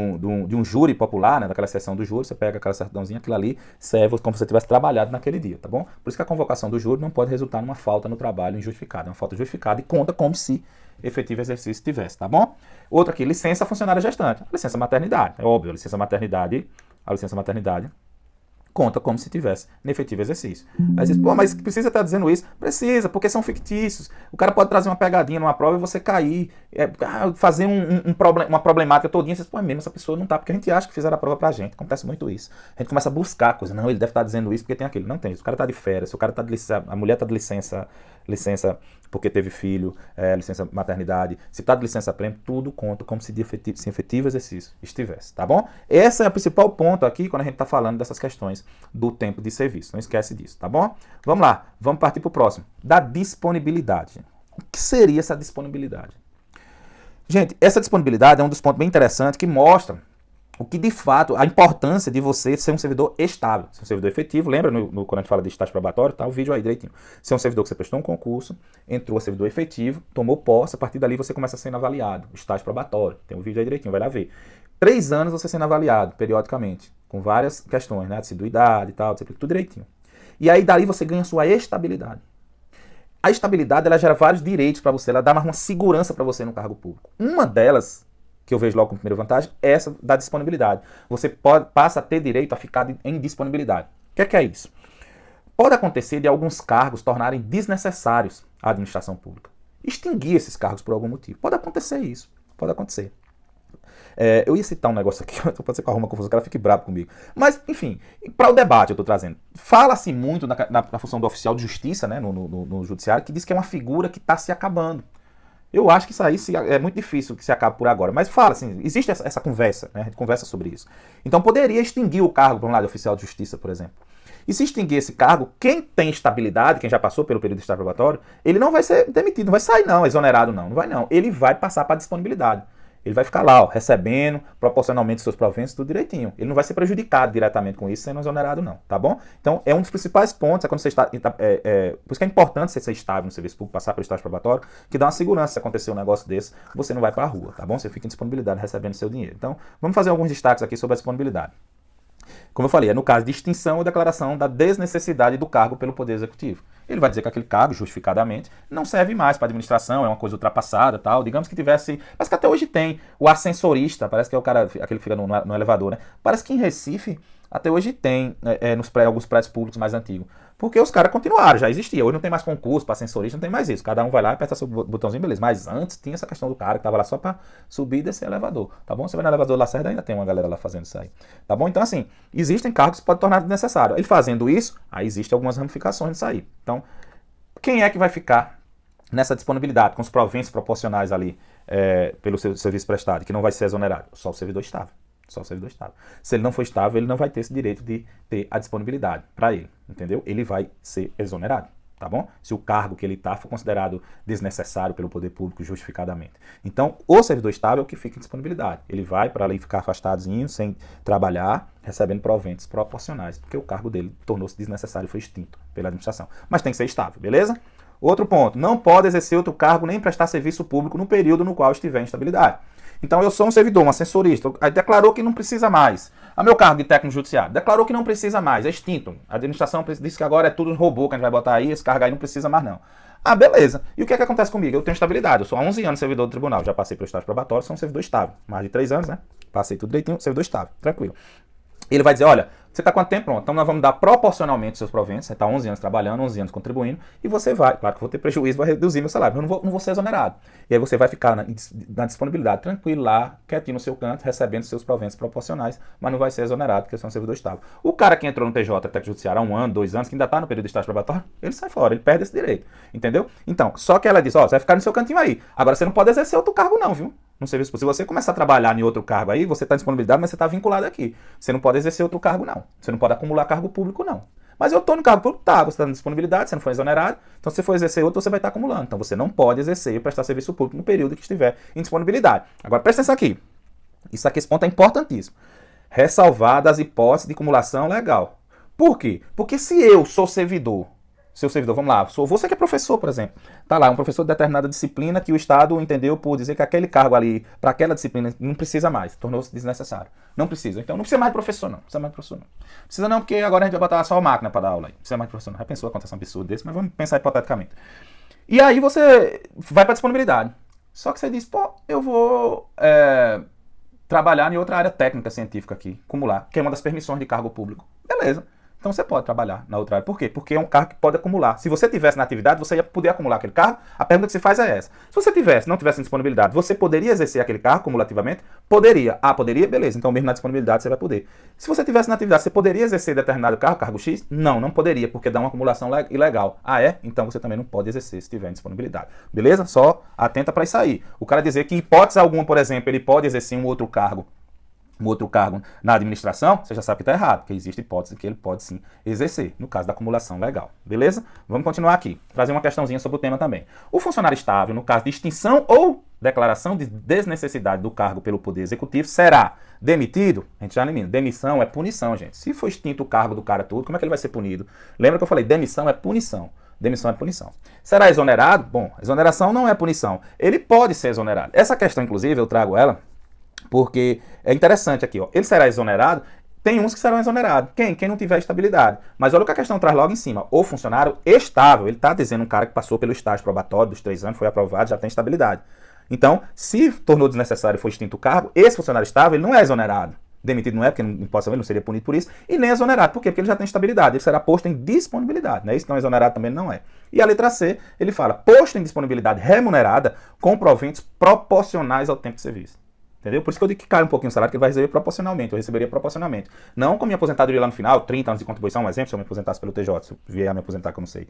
um júri popular, né, daquela sessão do júri, você pega aquela certidãozinha, aquilo ali serve como se você tivesse trabalhado naquele dia, tá bom? Por isso que a convocação do júri não pode resultar numa falta no trabalho injustificada. É uma falta justificada e conta como se efetivo exercício tivesse, tá bom? Outra aqui, licença funcionária gestante. A licença maternidade, é óbvio, a licença maternidade conta como se tivesse no efetivo exercício. Aí você diz, pô, mas precisa estar dizendo isso? Precisa, porque são fictícios. O cara pode trazer uma pegadinha numa prova e você cair, fazer uma problemática todinha. Você diz, pô, mesmo essa pessoa não tá, porque a gente acha que fizeram a prova pra gente. Acontece muito isso. A gente começa a buscar coisa. Não, ele deve estar dizendo isso porque tem aquilo. Não tem isso. O cara tá de férias, o cara tá de licença, a mulher tá de licença porque teve filho, licença maternidade, se tá de licença-prêmio, tudo conta como se de efetivo exercício estivesse, tá bom? Esse é o principal ponto aqui quando a gente tá falando dessas questões do tempo de serviço. Não esquece disso, tá bom? Vamos lá, vamos partir pro próximo. Da disponibilidade. O que seria essa disponibilidade? Gente, essa disponibilidade é um dos pontos bem interessantes que mostra o que de fato, a importância de você ser um servidor estável, ser um servidor efetivo. Lembra quando a gente fala de estágio probatório, tá o vídeo aí direitinho. Ser um servidor que você prestou um concurso, entrou a servidor efetivo, tomou posse, a partir dali você começa sendo avaliado, estágio probatório. Tem um vídeo aí direitinho, vai lá ver. 3 anos você sendo avaliado periodicamente, com várias questões, né, assiduidade e tal, tudo direitinho. E aí dali você ganha sua estabilidade. A estabilidade, ela gera vários direitos para você, ela dá mais uma segurança para você no cargo público. Uma delas, que eu vejo logo como primeira vantagem, é essa da disponibilidade. Você passa a ter direito a ficar em disponibilidade. O que é isso? Pode acontecer de alguns cargos tornarem desnecessários à administração pública. Extinguir esses cargos por algum motivo. Pode acontecer isso. Pode acontecer. Eu ia citar um negócio aqui, pode ser que eu arrume uma confusão, o cara fique bravo comigo. Mas, enfim, para o debate eu estou trazendo. Fala-se muito na função do oficial de justiça, né, no judiciário, que diz que é uma figura que está se acabando. Eu acho que isso aí é muito difícil que se acabe por agora. Mas fala assim, existe essa conversa, né? A gente conversa sobre isso. Então poderia extinguir o cargo, por um lado, de oficial de justiça, por exemplo. E se extinguir esse cargo, quem tem estabilidade, quem já passou pelo período de estágio probatório, ele não vai ser demitido, não vai sair não, exonerado não vai não. Ele vai passar para disponibilidade. Ele vai ficar lá, ó, recebendo proporcionalmente seus proventos, tudo direitinho. Ele não vai ser prejudicado diretamente com isso, sendo exonerado não, tá bom? Então, é um dos principais pontos, é quando você está... por isso que é importante você ser estável no serviço público, passar pelo estágio probatório, que dá uma segurança se acontecer um negócio desse, você não vai para a rua, tá bom? Você fica em disponibilidade recebendo seu dinheiro. Então, vamos fazer alguns destaques aqui sobre a disponibilidade. Como eu falei, é no caso de extinção ou declaração da desnecessidade do cargo pelo Poder Executivo. Ele vai dizer que aquele cargo, justificadamente, não serve mais para a administração, é uma coisa ultrapassada, tal. Digamos que tivesse... Parece que até hoje tem o ascensorista, parece que é o cara, aquele que fica no elevador, né? Parece que em Recife, até hoje tem, alguns prédios públicos mais antigos. Porque os caras continuaram, já existia. Hoje não tem mais concurso para ascensorista, não tem mais isso. Cada um vai lá e aperta seu botãozinho, beleza. Mas antes tinha essa questão do cara que estava lá só para subir e descer o elevador, tá bom? Você vai no elevador Lacerda, ainda tem uma galera lá fazendo isso aí, tá bom? Então, assim, existem cargos que podem tornar desnecessário. Ele fazendo isso, aí existem algumas ramificações disso aí. Então, quem é que vai ficar nessa disponibilidade, com os proventos proporcionais ali pelo seu serviço prestado, que não vai ser exonerado? Só o servidor estável. Só o servidor estável. Se ele não for estável, ele não vai ter esse direito de ter a disponibilidade para ele, entendeu? Ele vai ser exonerado, tá bom? Se o cargo que ele está for considerado desnecessário pelo poder público justificadamente. Então, o servidor estável é o que fica em disponibilidade. Ele vai para ali ficar afastadozinho, sem trabalhar, recebendo proventos proporcionais, porque o cargo dele tornou-se desnecessário e foi extinto pela administração. Mas tem que ser estável, beleza? Outro ponto, não pode exercer outro cargo nem prestar serviço público no período no qual estiver em instabilidade. Então eu sou um servidor, um ascensorista, aí declarou que não precisa mais. Meu cargo de técnico judiciário declarou que não precisa mais, é extinto. A administração disse que agora é tudo robô que a gente vai botar aí, esse cargo aí não precisa mais não. Beleza. E o que é que acontece comigo? Eu tenho estabilidade, eu sou há 11 anos servidor do tribunal, já passei pelo estágio probatório, sou um servidor estável. Mais de 3 anos, né? Passei tudo direitinho, servidor estável, tranquilo. Ele vai dizer, olha, você está quanto tempo? Pronto, então nós vamos dar proporcionalmente seus proventos, você está 11 anos trabalhando, 11 anos contribuindo, e você vai, claro que eu vou ter prejuízo, vai reduzir meu salário, mas eu não vou ser exonerado. E aí você vai ficar na disponibilidade, tranquilo lá, quietinho no seu canto, recebendo seus proventos proporcionais, mas não vai ser exonerado, porque você é um servidor estável. O cara que entrou no TJ, técnico judiciário, há 1 ano, 2 anos, que ainda está no período de estágio probatório, ele sai fora, ele perde esse direito, entendeu? Então, só que ela diz, ó, você vai ficar no seu cantinho aí, agora você não pode exercer outro cargo não, viu? No serviço público. Se você começar a trabalhar em outro cargo aí, você está em disponibilidade, mas você está vinculado aqui. Você não pode exercer outro cargo, não. Você não pode acumular cargo público, não. Mas eu estou no cargo público, tá, você está na disponibilidade, você não foi exonerado, então se você for exercer outro, você vai estar acumulando. Então você não pode exercer e prestar serviço público no período que estiver em disponibilidade. Agora presta atenção aqui. Esse ponto é importantíssimo. Ressalvadas as hipóteses de acumulação legal. Por quê? Porque se eu sou servidor, seu servidor, vamos lá, você que é professor, por exemplo, tá lá, um professor de determinada disciplina que o Estado entendeu por dizer que aquele cargo ali, para aquela disciplina, não precisa mais, tornou-se desnecessário. Não precisa, então não precisa mais de professor não, precisa não, porque agora a gente vai botar só a máquina para dar aula aí, não precisa mais de professor não. Já pensou acontece um absurdo desse, mas vamos pensar hipoteticamente. E aí você vai para disponibilidade, só que você diz, pô, eu vou trabalhar em outra área técnica científica aqui, acumular, que é uma das permissões de cargo público, beleza. Então você pode trabalhar na outra área. Por quê? Porque é um cargo que pode acumular. Se você tivesse na atividade, você ia poder acumular aquele cargo. A pergunta que se faz é essa. Se você não tivesse em disponibilidade, você poderia exercer aquele cargo cumulativamente? Poderia. Poderia? Beleza. Então mesmo na disponibilidade você vai poder. Se você tivesse na atividade, você poderia exercer determinado cargo, cargo X? Não poderia, porque dá uma acumulação ilegal. É? Então você também não pode exercer se tiver em disponibilidade. Beleza? Só atenta para isso aí. O cara dizer que em hipótese alguma, por exemplo, ele pode exercer um outro cargo na administração, você já sabe que está errado, porque existe hipótese que ele pode sim exercer, no caso da acumulação legal. Beleza? Vamos continuar aqui. Trazer uma questãozinha sobre o tema também. O funcionário estável, no caso de extinção ou declaração de desnecessidade do cargo pelo Poder Executivo, será demitido? A gente já elimina. Demissão é punição, gente. Se for extinto o cargo do cara todo, como é que ele vai ser punido? Lembra que eu falei, demissão é punição. Demissão é punição. Será exonerado? Bom, exoneração não é punição. Ele pode ser exonerado. Essa questão, inclusive, eu trago ela porque é interessante aqui, ó. Ele será exonerado, tem uns que serão exonerados. Quem não tiver estabilidade. Mas olha o que a questão traz logo em cima. O funcionário estável, ele está dizendo um cara que passou pelo estágio probatório dos 3 anos, foi aprovado, já tem estabilidade. Então, se tornou desnecessário e foi extinto o cargo, esse funcionário estável, ele não é exonerado. Demitido não é, porque não pode saber, não seria punido por isso, e nem exonerado. Por quê? Porque ele já tem estabilidade, ele será posto em disponibilidade, né? Isso não é exonerado também não é. E a letra C, ele fala, posto em disponibilidade remunerada com proventos proporcionais ao tempo de serviço. Entendeu? Por isso que eu digo que cai um pouquinho o salário, que ele vai receber proporcionalmente, eu receberia proporcionalmente. Não com minha aposentadoria lá no final, 30 anos de contribuição, um exemplo, se eu me aposentasse pelo TJ, se eu vier a me aposentar, que eu não sei.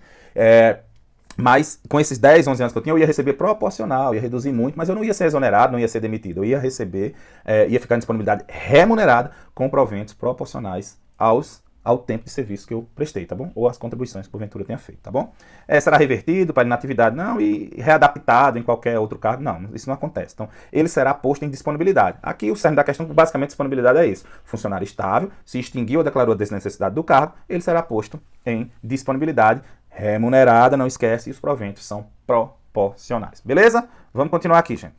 Mas com esses 10, 11 anos que eu tinha, eu ia receber proporcional, ia reduzir muito, mas eu não ia ser exonerado, não ia ser demitido. Eu ia receber, ia ficar em disponibilidade remunerada com proventos proporcionais ao tempo de serviço que eu prestei, tá bom? Ou as contribuições que porventura eu tenha feito, tá bom? Será revertido para inatividade? Não, e readaptado em qualquer outro cargo? Não, isso não acontece. Então, ele será posto em disponibilidade. Aqui o cerne da questão, basicamente, disponibilidade é isso. Funcionário estável, se extinguiu ou declarou a desnecessidade do cargo, ele será posto em disponibilidade remunerada, não esquece, e os proventos são proporcionais. Beleza? Vamos continuar aqui, gente.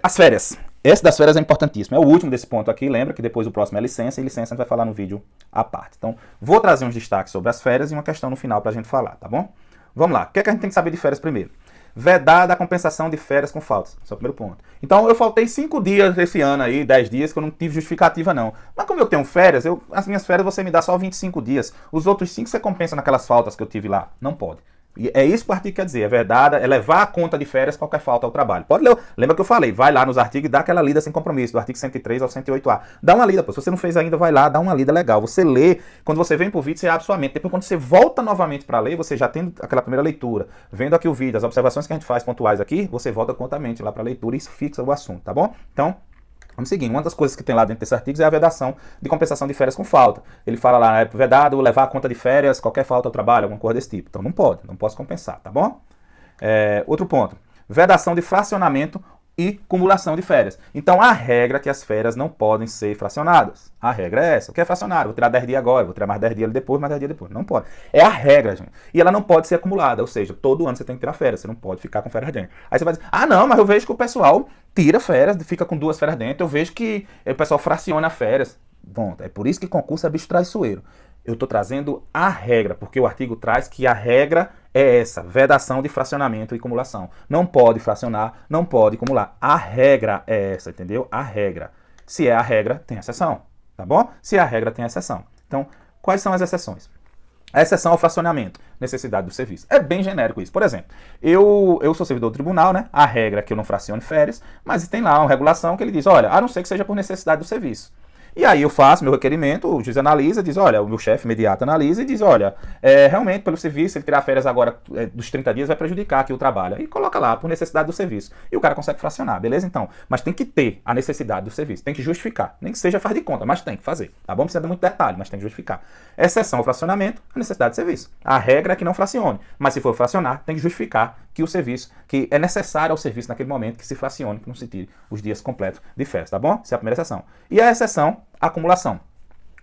As férias. Esse das férias é importantíssimo. É o último desse ponto aqui. Lembra que depois o próximo é licença, e licença a gente vai falar no vídeo à parte. Então, vou trazer uns destaques sobre as férias e uma questão no final pra gente falar, tá bom? Vamos lá. O que é que a gente tem que saber de férias primeiro? Vedada a compensação de férias com faltas. Esse é o primeiro ponto. Então, eu faltei 5 dias esse ano aí, 10 dias, que eu não tive justificativa, não. Mas como eu tenho férias, as minhas férias você me dá só 25 dias. Os outros 5 você compensa naquelas faltas que eu tive lá. Não pode. E é isso que o artigo quer dizer, é verdade, é levar a conta de férias qualquer falta ao trabalho. Pode ler, lembra que eu falei, vai lá nos artigos e dá aquela lida sem compromisso, do artigo 103 ao 108A. Dá uma lida, pô. Se você não fez ainda, vai lá, dá uma lida legal. Você lê, quando você vem pro vídeo, você abre sua mente. Depois, quando você volta novamente para ler, você já tem aquela primeira leitura. Vendo aqui o vídeo, as observações que a gente faz pontuais aqui, você volta com a mente lá para a leitura e isso fixa o assunto, tá bom? Então, vamos seguir. Uma das coisas que tem lá dentro desse artigo é a vedação de compensação de férias com falta. Ele fala lá, é vedado levar a conta de férias, qualquer falta ao trabalho, alguma coisa desse tipo. Então não pode, não posso compensar, tá bom? Outro ponto, vedação de fracionamento e cumulação de férias. Então a regra é que as férias não podem ser fracionadas. A regra é essa. O que é fracionado? Vou tirar 10 dias agora, vou tirar mais 10 dias depois, mais 10 dias depois. Não pode. É a regra, gente. E ela não pode ser acumulada. Ou seja, todo ano você tem que tirar férias. Você não pode ficar com férias dentro. Aí você vai dizer, ah não, mas eu vejo que o pessoal tira férias, fica com 2 férias dentro. Eu vejo que o pessoal fraciona férias. Bom, é por isso que concurso é bicho traiçoeiro. Eu estou trazendo a regra, porque o artigo traz que a regra é essa, vedação de fracionamento e acumulação. Não pode fracionar, não pode acumular. A regra é essa, entendeu? A regra. Se é a regra, tem exceção, tá bom? Se é a regra, tem exceção. Então, quais são as exceções? A exceção ao fracionamento, necessidade do serviço. É bem genérico isso. Por exemplo, eu sou servidor do tribunal, né? A regra é que eu não fracione férias, mas tem lá uma regulação que ele diz, olha, a não ser que seja por necessidade do serviço. E aí eu faço meu requerimento, o juiz analisa, diz, olha, o meu chefe imediato analisa e diz, olha, realmente pelo serviço, ele tirar férias agora dos 30 dias vai prejudicar aqui o trabalho. E coloca lá, por necessidade do serviço. E o cara consegue fracionar, beleza? Então, mas tem que ter a necessidade do serviço, tem que justificar. Nem que seja faz de conta, mas tem que fazer, tá bom? Não precisa de muito detalhe, mas tem que justificar. Exceção ao fracionamento, a necessidade de serviço. A regra é que não fracione, mas se for fracionar, tem que justificar que o serviço, que é necessário ao serviço naquele momento que se fracione, que não se tire os dias completos de férias, tá bom? Essa é a primeira exceção. E a exceção, acumulação.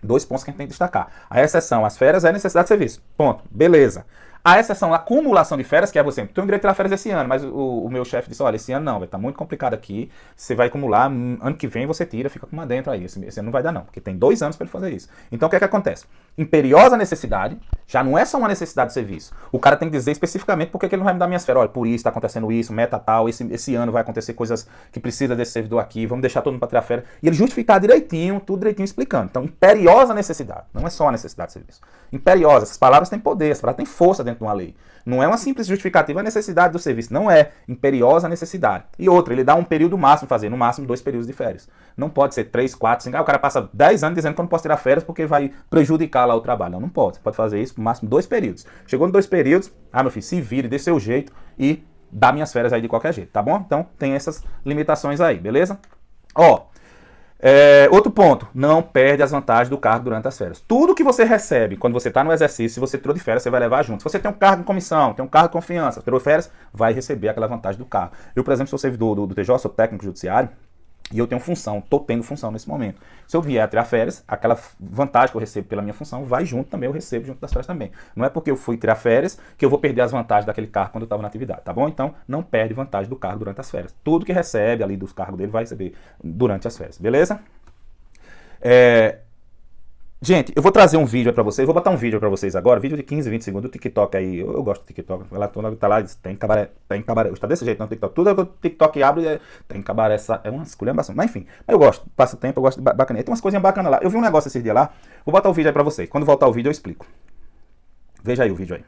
2 pontos que a gente tem que destacar. A exceção às férias é a necessidade de serviço. Ponto. Beleza. A exceção à acumulação de férias, que é você, tenho direito a tirar férias esse ano, mas o meu chefe disse, olha, esse ano não, vai estar muito complicado aqui, você vai acumular, ano que vem você tira, fica com uma dentro aí, esse ano não vai dar não, porque tem 2 anos para ele fazer isso. Então o que é que acontece? Imperiosa necessidade, já não é só uma necessidade de serviço, o cara tem que dizer especificamente por que ele não vai me dar minhas férias, olha, por isso está acontecendo isso, meta tal, esse ano vai acontecer coisas que precisa desse servidor aqui, vamos deixar todo mundo para tirar férias, e ele justificar direitinho, tudo direitinho explicando. Então imperiosa necessidade, não é só a necessidade de serviço. Imperiosa, essas palavras têm poder, essas palavras têm força dentro de uma lei. Não é uma simples justificativa a necessidade do serviço, não é imperiosa necessidade. E outra, ele dá um período máximo fazer, no máximo 2 períodos de férias. Não pode ser 3, 4, 5, o cara passa 10 anos dizendo que eu não posso tirar férias porque vai prejudicar lá o trabalho. Não, não pode, você pode fazer isso no máximo 2 períodos. Chegou em 2 períodos, meu filho, se vire, dê seu jeito e dá minhas férias aí de qualquer jeito, tá bom? Então tem essas limitações aí, beleza? Outro ponto, não perde as vantagens do cargo durante as férias. Tudo que você recebe quando você está no exercício, se você tirou de férias, você vai levar junto. Se você tem um cargo de comissão, tem um cargo de confiança, tirou férias, vai receber aquela vantagem do cargo. Eu, por exemplo, sou servidor do TJ, sou técnico judiciário, e eu tenho função, estou tendo função nesse momento. Se eu vier a tirar férias, aquela vantagem que eu recebo pela minha função vai junto também, eu recebo junto das férias também. Não é porque eu fui tirar férias que eu vou perder as vantagens daquele cargo quando eu estava na atividade, tá bom? Então, não perde vantagem do cargo durante as férias. Tudo que recebe ali dos cargos dele vai receber durante as férias, beleza? Gente, eu vou trazer um vídeo para vocês, vou botar um vídeo para vocês agora, vídeo de 15, 20 segundos do TikTok aí, eu gosto do TikTok, ela tá lá, tem cabaré, está desse jeito no TikTok, tudo que o TikTok abre tem cabaré, é uma esculhambação, mas enfim, eu gosto, passa tempo, eu gosto de bacaninha, tem umas coisinhas bacanas lá, eu vi um negócio esses dias lá, vou botar o vídeo aí para vocês, quando voltar o vídeo eu explico, veja aí o vídeo aí.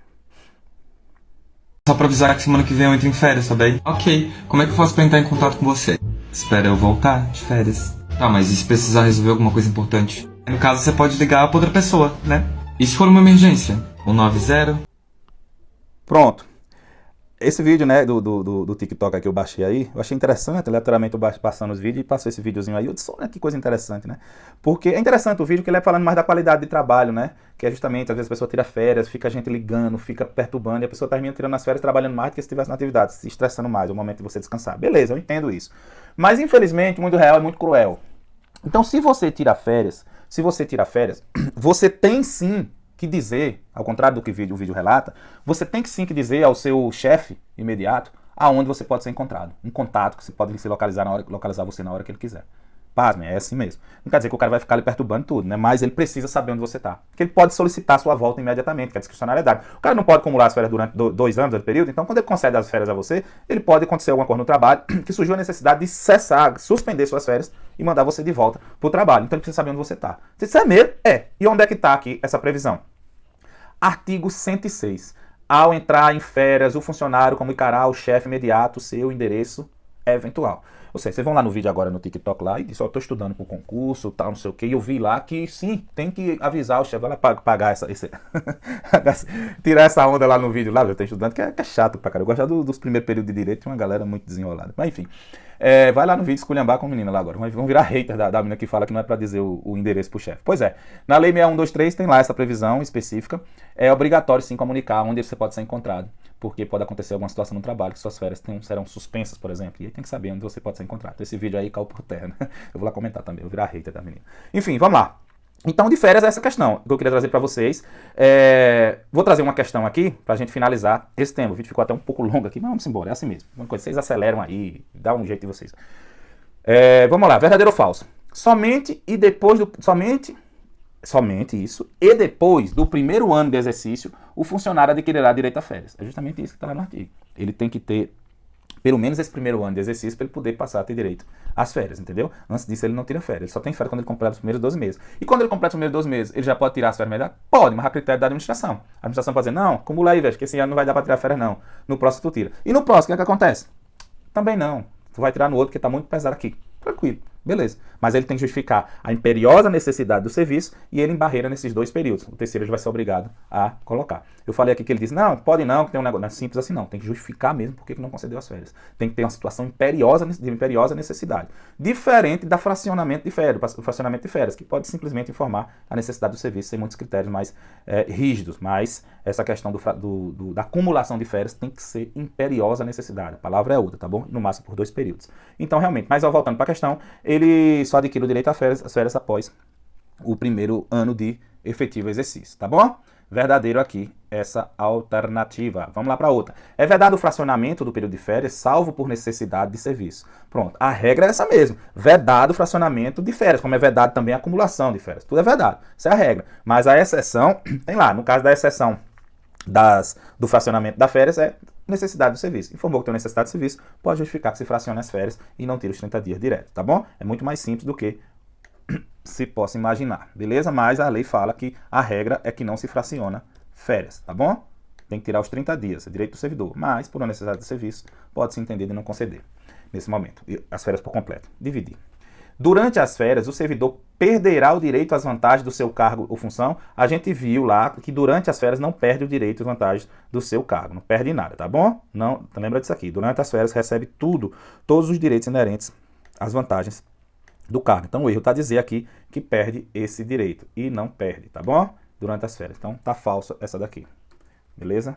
Só pra avisar que semana que vem eu entro em férias, tá bem? Ok, como é que eu faço pra entrar em contato com você? Espera eu voltar de férias. Ah, mas e se precisar resolver alguma coisa importante? No caso, você pode ligar pra outra pessoa, né? E se for uma emergência? 190? Pronto. Esse vídeo, né, do TikTok que eu baixei aí, eu achei interessante, aleatoriamente eu passando os vídeos e passou esse videozinho aí, eu disse, olha que coisa interessante, né? Porque é interessante o vídeo que ele é falando mais da qualidade de trabalho, né? Que é justamente, às vezes a pessoa tira férias, fica a gente ligando, fica perturbando, e a pessoa termina tirando as férias trabalhando mais do que se estivesse na atividade, se estressando mais, é o momento de você descansar. Beleza, eu entendo isso. Mas infelizmente, o mundo real é muito cruel. Então, se você tira férias, você tem sim que dizer, ao contrário do que o vídeo relata, você tem que sim que dizer ao seu chefe imediato aonde você pode ser encontrado. Um contato que você pode se localizar localizar você na hora que ele quiser. Pasmem, é assim mesmo. Não quer dizer que o cara vai ficar ali perturbando tudo, né? Mas ele precisa saber onde você está. Porque ele pode solicitar a sua volta imediatamente, que é a discricionariedade. O cara não pode acumular as férias durante 2 anos, do período, então quando ele concede as férias a você, ele pode acontecer alguma coisa no trabalho que surgiu a necessidade de cessar, suspender suas férias e mandar você de volta para o trabalho. Então ele precisa saber onde você está. Você disse, é mesmo? É. E onde é que está aqui essa previsão? Artigo 106. Ao entrar em férias, o funcionário comunicará ao chefe imediato seu endereço eventual. Ou seja, vocês vão lá no vídeo agora no TikTok lá e diz, ó, eu tô estudando para o concurso, tal, não sei o que, e eu vi lá que sim, tem que avisar o chefe, vai lá pagar tirar essa onda lá no vídeo lá, eu tô estudando, que é chato pra cara. Eu gosto dos primeiros períodos de direito, tinha uma galera muito desenrolada. Mas enfim, vai lá no vídeo esculhambar com a menina lá agora. Vão virar hater da menina que fala que não é pra dizer o endereço pro chefe. Pois é, na lei 6123 tem lá essa previsão específica, é obrigatório sim comunicar onde você pode ser encontrado. Porque pode acontecer alguma situação no trabalho, que suas férias serão suspensas, por exemplo. E aí tem que saber onde você pode ser encontrado. Então, esse vídeo aí caiu por terra, né? Eu vou lá comentar também, eu vou virar hater da menina. Enfim, vamos lá. Então, de férias é essa questão que eu queria trazer para vocês. Vou trazer uma questão aqui para a gente finalizar esse tema. O vídeo ficou até um pouco longo aqui, mas vamos embora, é assim mesmo. Uma coisa, vocês aceleram aí, dá um jeito de vocês. Vamos lá, verdadeiro ou falso? Somente isso, e depois do primeiro ano de exercício, o funcionário adquirirá direito a férias. É justamente isso que está lá no artigo. Ele tem que ter pelo menos esse primeiro ano de exercício para ele poder passar a ter direito às férias, entendeu? Antes disso ele não tira férias, ele só tem férias quando ele completa os primeiros 12 meses. E quando ele completa os primeiros 12 meses, ele já pode tirar as férias imediatas? Pode, mas a critério da administração. A administração pode dizer, não, acumula aí, velho, que esse ano não vai dar para tirar férias não. No próximo tu tira. E no próximo, o que é que acontece? Também não. Tu vai tirar no outro, porque está muito pesado aqui. Tranquilo. Beleza. Mas ele tem que justificar a imperiosa necessidade do serviço e ele embarreira nesses 2 períodos. O terceiro ele vai ser obrigado a colocar. Eu falei aqui que ele disse, não, pode não, que tem um negócio. Não é simples assim não. Tem que justificar mesmo porque que não concedeu as férias. Tem que ter uma situação de imperiosa necessidade. Diferente do fracionamento de férias, que pode simplesmente informar a necessidade do serviço sem muitos critérios mais rígidos. Mas essa questão da acumulação de férias tem que ser imperiosa necessidade. A palavra é outra, tá bom? No máximo por 2 períodos. Então, realmente, mas voltando para a questão, ele só adquire o direito às férias após o primeiro ano de efetivo exercício, tá bom? Verdadeiro aqui, essa alternativa. Vamos lá para outra. É vedado o fracionamento do período de férias, salvo por necessidade de serviço. Pronto, a regra é essa mesmo. Vedado o fracionamento de férias, como é vedado também a acumulação de férias. Tudo é vedado, essa é a regra. Mas a exceção, tem lá, no caso da exceção do fracionamento das férias é necessidade do serviço. Informou que tem necessidade de serviço, pode justificar que se fracione as férias e não tire os 30 dias direto, tá bom? É muito mais simples do que se possa imaginar, beleza? Mas a lei fala que a regra é que não se fraciona férias, tá bom? Tem que tirar os 30 dias, é direito do servidor, mas por uma necessidade de serviço, pode-se entender de não conceder nesse momento, as férias por completo, dividir. Durante as férias, o servidor perderá o direito às vantagens do seu cargo ou função. A gente viu lá que durante as férias não perde o direito às vantagens do seu cargo. Não perde nada, tá bom? Não, lembra disso aqui. Durante as férias recebe todos os direitos inerentes às vantagens do cargo. Então o erro está dizer aqui que perde esse direito. E não perde, tá bom? Durante as férias. Então tá falso essa daqui. Beleza?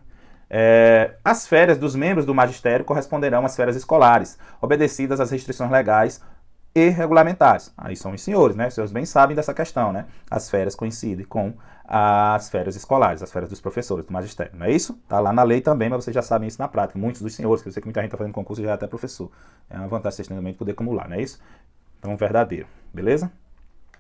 As férias dos membros do magistério corresponderão às férias escolares, obedecidas às restrições legais e regulamentares. Aí são os senhores, né? Os senhores bem sabem dessa questão, né? As férias coincidem com as férias escolares, as férias dos professores, do magistério, não é isso? Tá lá na lei também, mas vocês já sabem isso na prática. Muitos dos senhores, que eu sei que muita gente está fazendo concurso e já é até professor. É uma vantagem vocês também poder acumular, não é isso? Então, verdadeiro, beleza?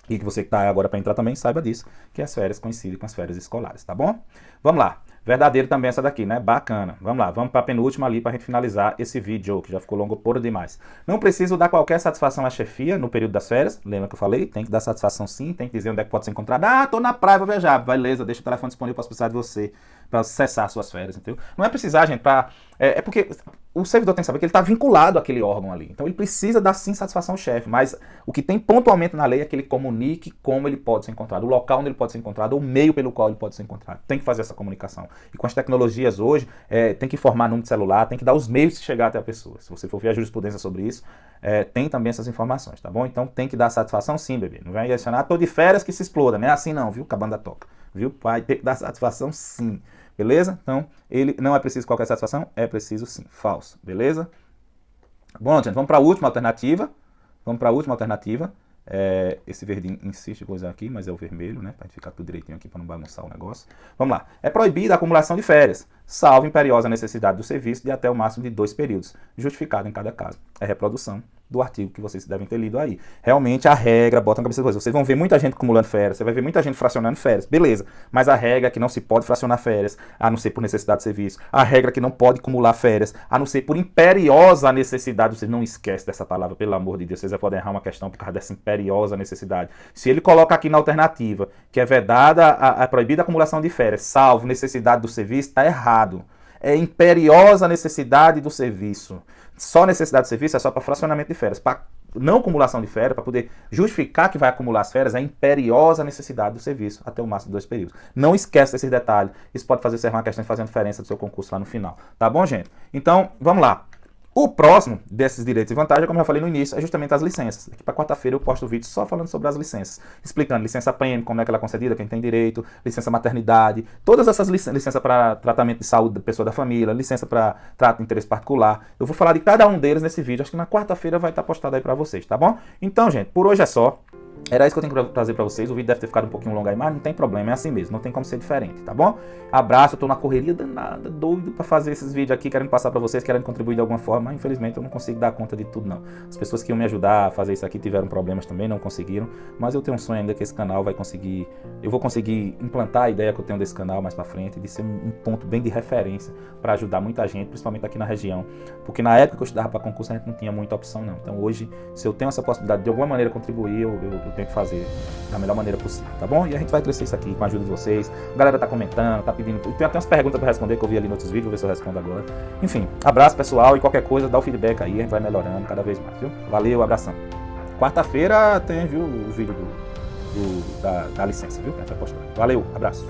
E que você que está agora para entrar também saiba disso, que as férias coincidem com as férias escolares, tá bom? Vamos lá. Verdadeiro também essa daqui, né? Bacana. Vamos lá, vamos para a penúltima ali para a gente finalizar esse vídeo, que já ficou longo por demais. Não preciso dar qualquer satisfação à chefia no período das férias. Lembra que eu falei? Tem que dar satisfação sim, tem que dizer onde é que pode ser encontrado. Ah, tô na praia, vou viajar. Beleza, deixa o telefone disponível para precisar de você, para cessar suas férias, entendeu? Não é precisar, gente, para... É porque o servidor tem que saber que ele está vinculado àquele órgão ali. Então ele precisa dar sim satisfação ao chefe, mas o que tem pontualmente na lei é que ele comunique como ele pode ser encontrado, o local onde ele pode ser encontrado, o meio pelo qual ele pode ser encontrado. Tem que fazer essa comunicação. E com as tecnologias hoje, tem que informar número de celular, tem que dar os meios de chegar até a pessoa. Se você for ver a jurisprudência sobre isso, tem também essas informações, tá bom? Então tem que dar satisfação sim, bebê. Não vai adicionar, tô de férias que se exploda, não é assim não, viu? Acabando a toca, viu? Vai ter que dar satisfação sim. Beleza? Então, ele não é preciso qualquer satisfação, é preciso sim. Falso. Beleza? Bom, gente, vamos para a última alternativa. Esse verdinho insiste em coisa aqui, mas é o vermelho, né? Para ficar tudo direitinho aqui, para não bagunçar o negócio. Vamos lá. É proibida a acumulação de férias, salvo imperiosa necessidade do serviço de até o máximo de 2 períodos, justificado em cada caso. É reprodução do artigo que vocês devem ter lido aí. Realmente a regra, bota na cabeça de vocês. Vocês vão ver muita gente acumulando férias, você vai ver muita gente fracionando férias, beleza. Mas a regra é que não se pode fracionar férias, a não ser por necessidade de serviço. A regra é que não pode acumular férias, a não ser por imperiosa necessidade. Vocês não esquecem dessa palavra, pelo amor de Deus. Vocês já podem errar uma questão por causa dessa imperiosa necessidade. Se ele coloca aqui na alternativa que é vedada a proibida a acumulação de férias, salvo necessidade do serviço, está errado. É imperiosa necessidade do serviço. Só necessidade de serviço é só para fracionamento de férias. Para não acumulação de férias, para poder justificar que vai acumular as férias, é imperiosa necessidade do serviço até o máximo de 2 períodos. Não esquece desses detalhes. Isso pode fazer ser uma questão de fazer a diferença do seu concurso lá no final. Tá bom, gente? Então, vamos lá. O próximo desses direitos e vantagens, como eu já falei no início, é justamente as licenças. Aqui para quarta-feira eu posto o vídeo só falando sobre as licenças. Explicando licença prêmio, como é que ela é concedida, quem tem direito, licença maternidade, todas essas licença para tratamento de saúde da pessoa da família, licença para trato de interesse particular. Eu vou falar de cada um deles nesse vídeo, acho que na quarta-feira vai estar postado aí para vocês, tá bom? Então, gente, por hoje é só. Era isso que eu tenho que trazer pra vocês. O vídeo deve ter ficado um pouquinho longo aí, mas não tem problema, é assim mesmo, não tem como ser diferente, tá bom? Abraço, eu tô na correria danada, doido pra fazer esses vídeos aqui, querendo passar pra vocês, querendo contribuir de alguma forma, mas infelizmente eu não consigo dar conta de tudo não. As pessoas que iam me ajudar a fazer isso aqui tiveram problemas também, não conseguiram, mas eu tenho um sonho ainda que esse canal vai conseguir, eu vou conseguir implantar a ideia que eu tenho desse canal mais pra frente, de ser um ponto bem de referência pra ajudar muita gente, principalmente aqui na região, porque na época que eu estudava pra concurso a gente não tinha muita opção não. Então hoje, se eu tenho essa possibilidade de alguma maneira contribuir, eu tenho que fazer da melhor maneira possível, tá bom? E a gente vai crescer isso aqui com a ajuda de vocês. A galera tá comentando, tá pedindo. Tem até umas perguntas pra responder que eu vi ali nos outros vídeos, vou ver se eu respondo agora. Enfim, abraço pessoal e qualquer coisa, dá o feedback aí, a gente vai melhorando cada vez mais, viu? Valeu, abração. Quarta-feira tem, viu, o vídeo da licença, viu? Que a gente vai postar. Valeu, abraço.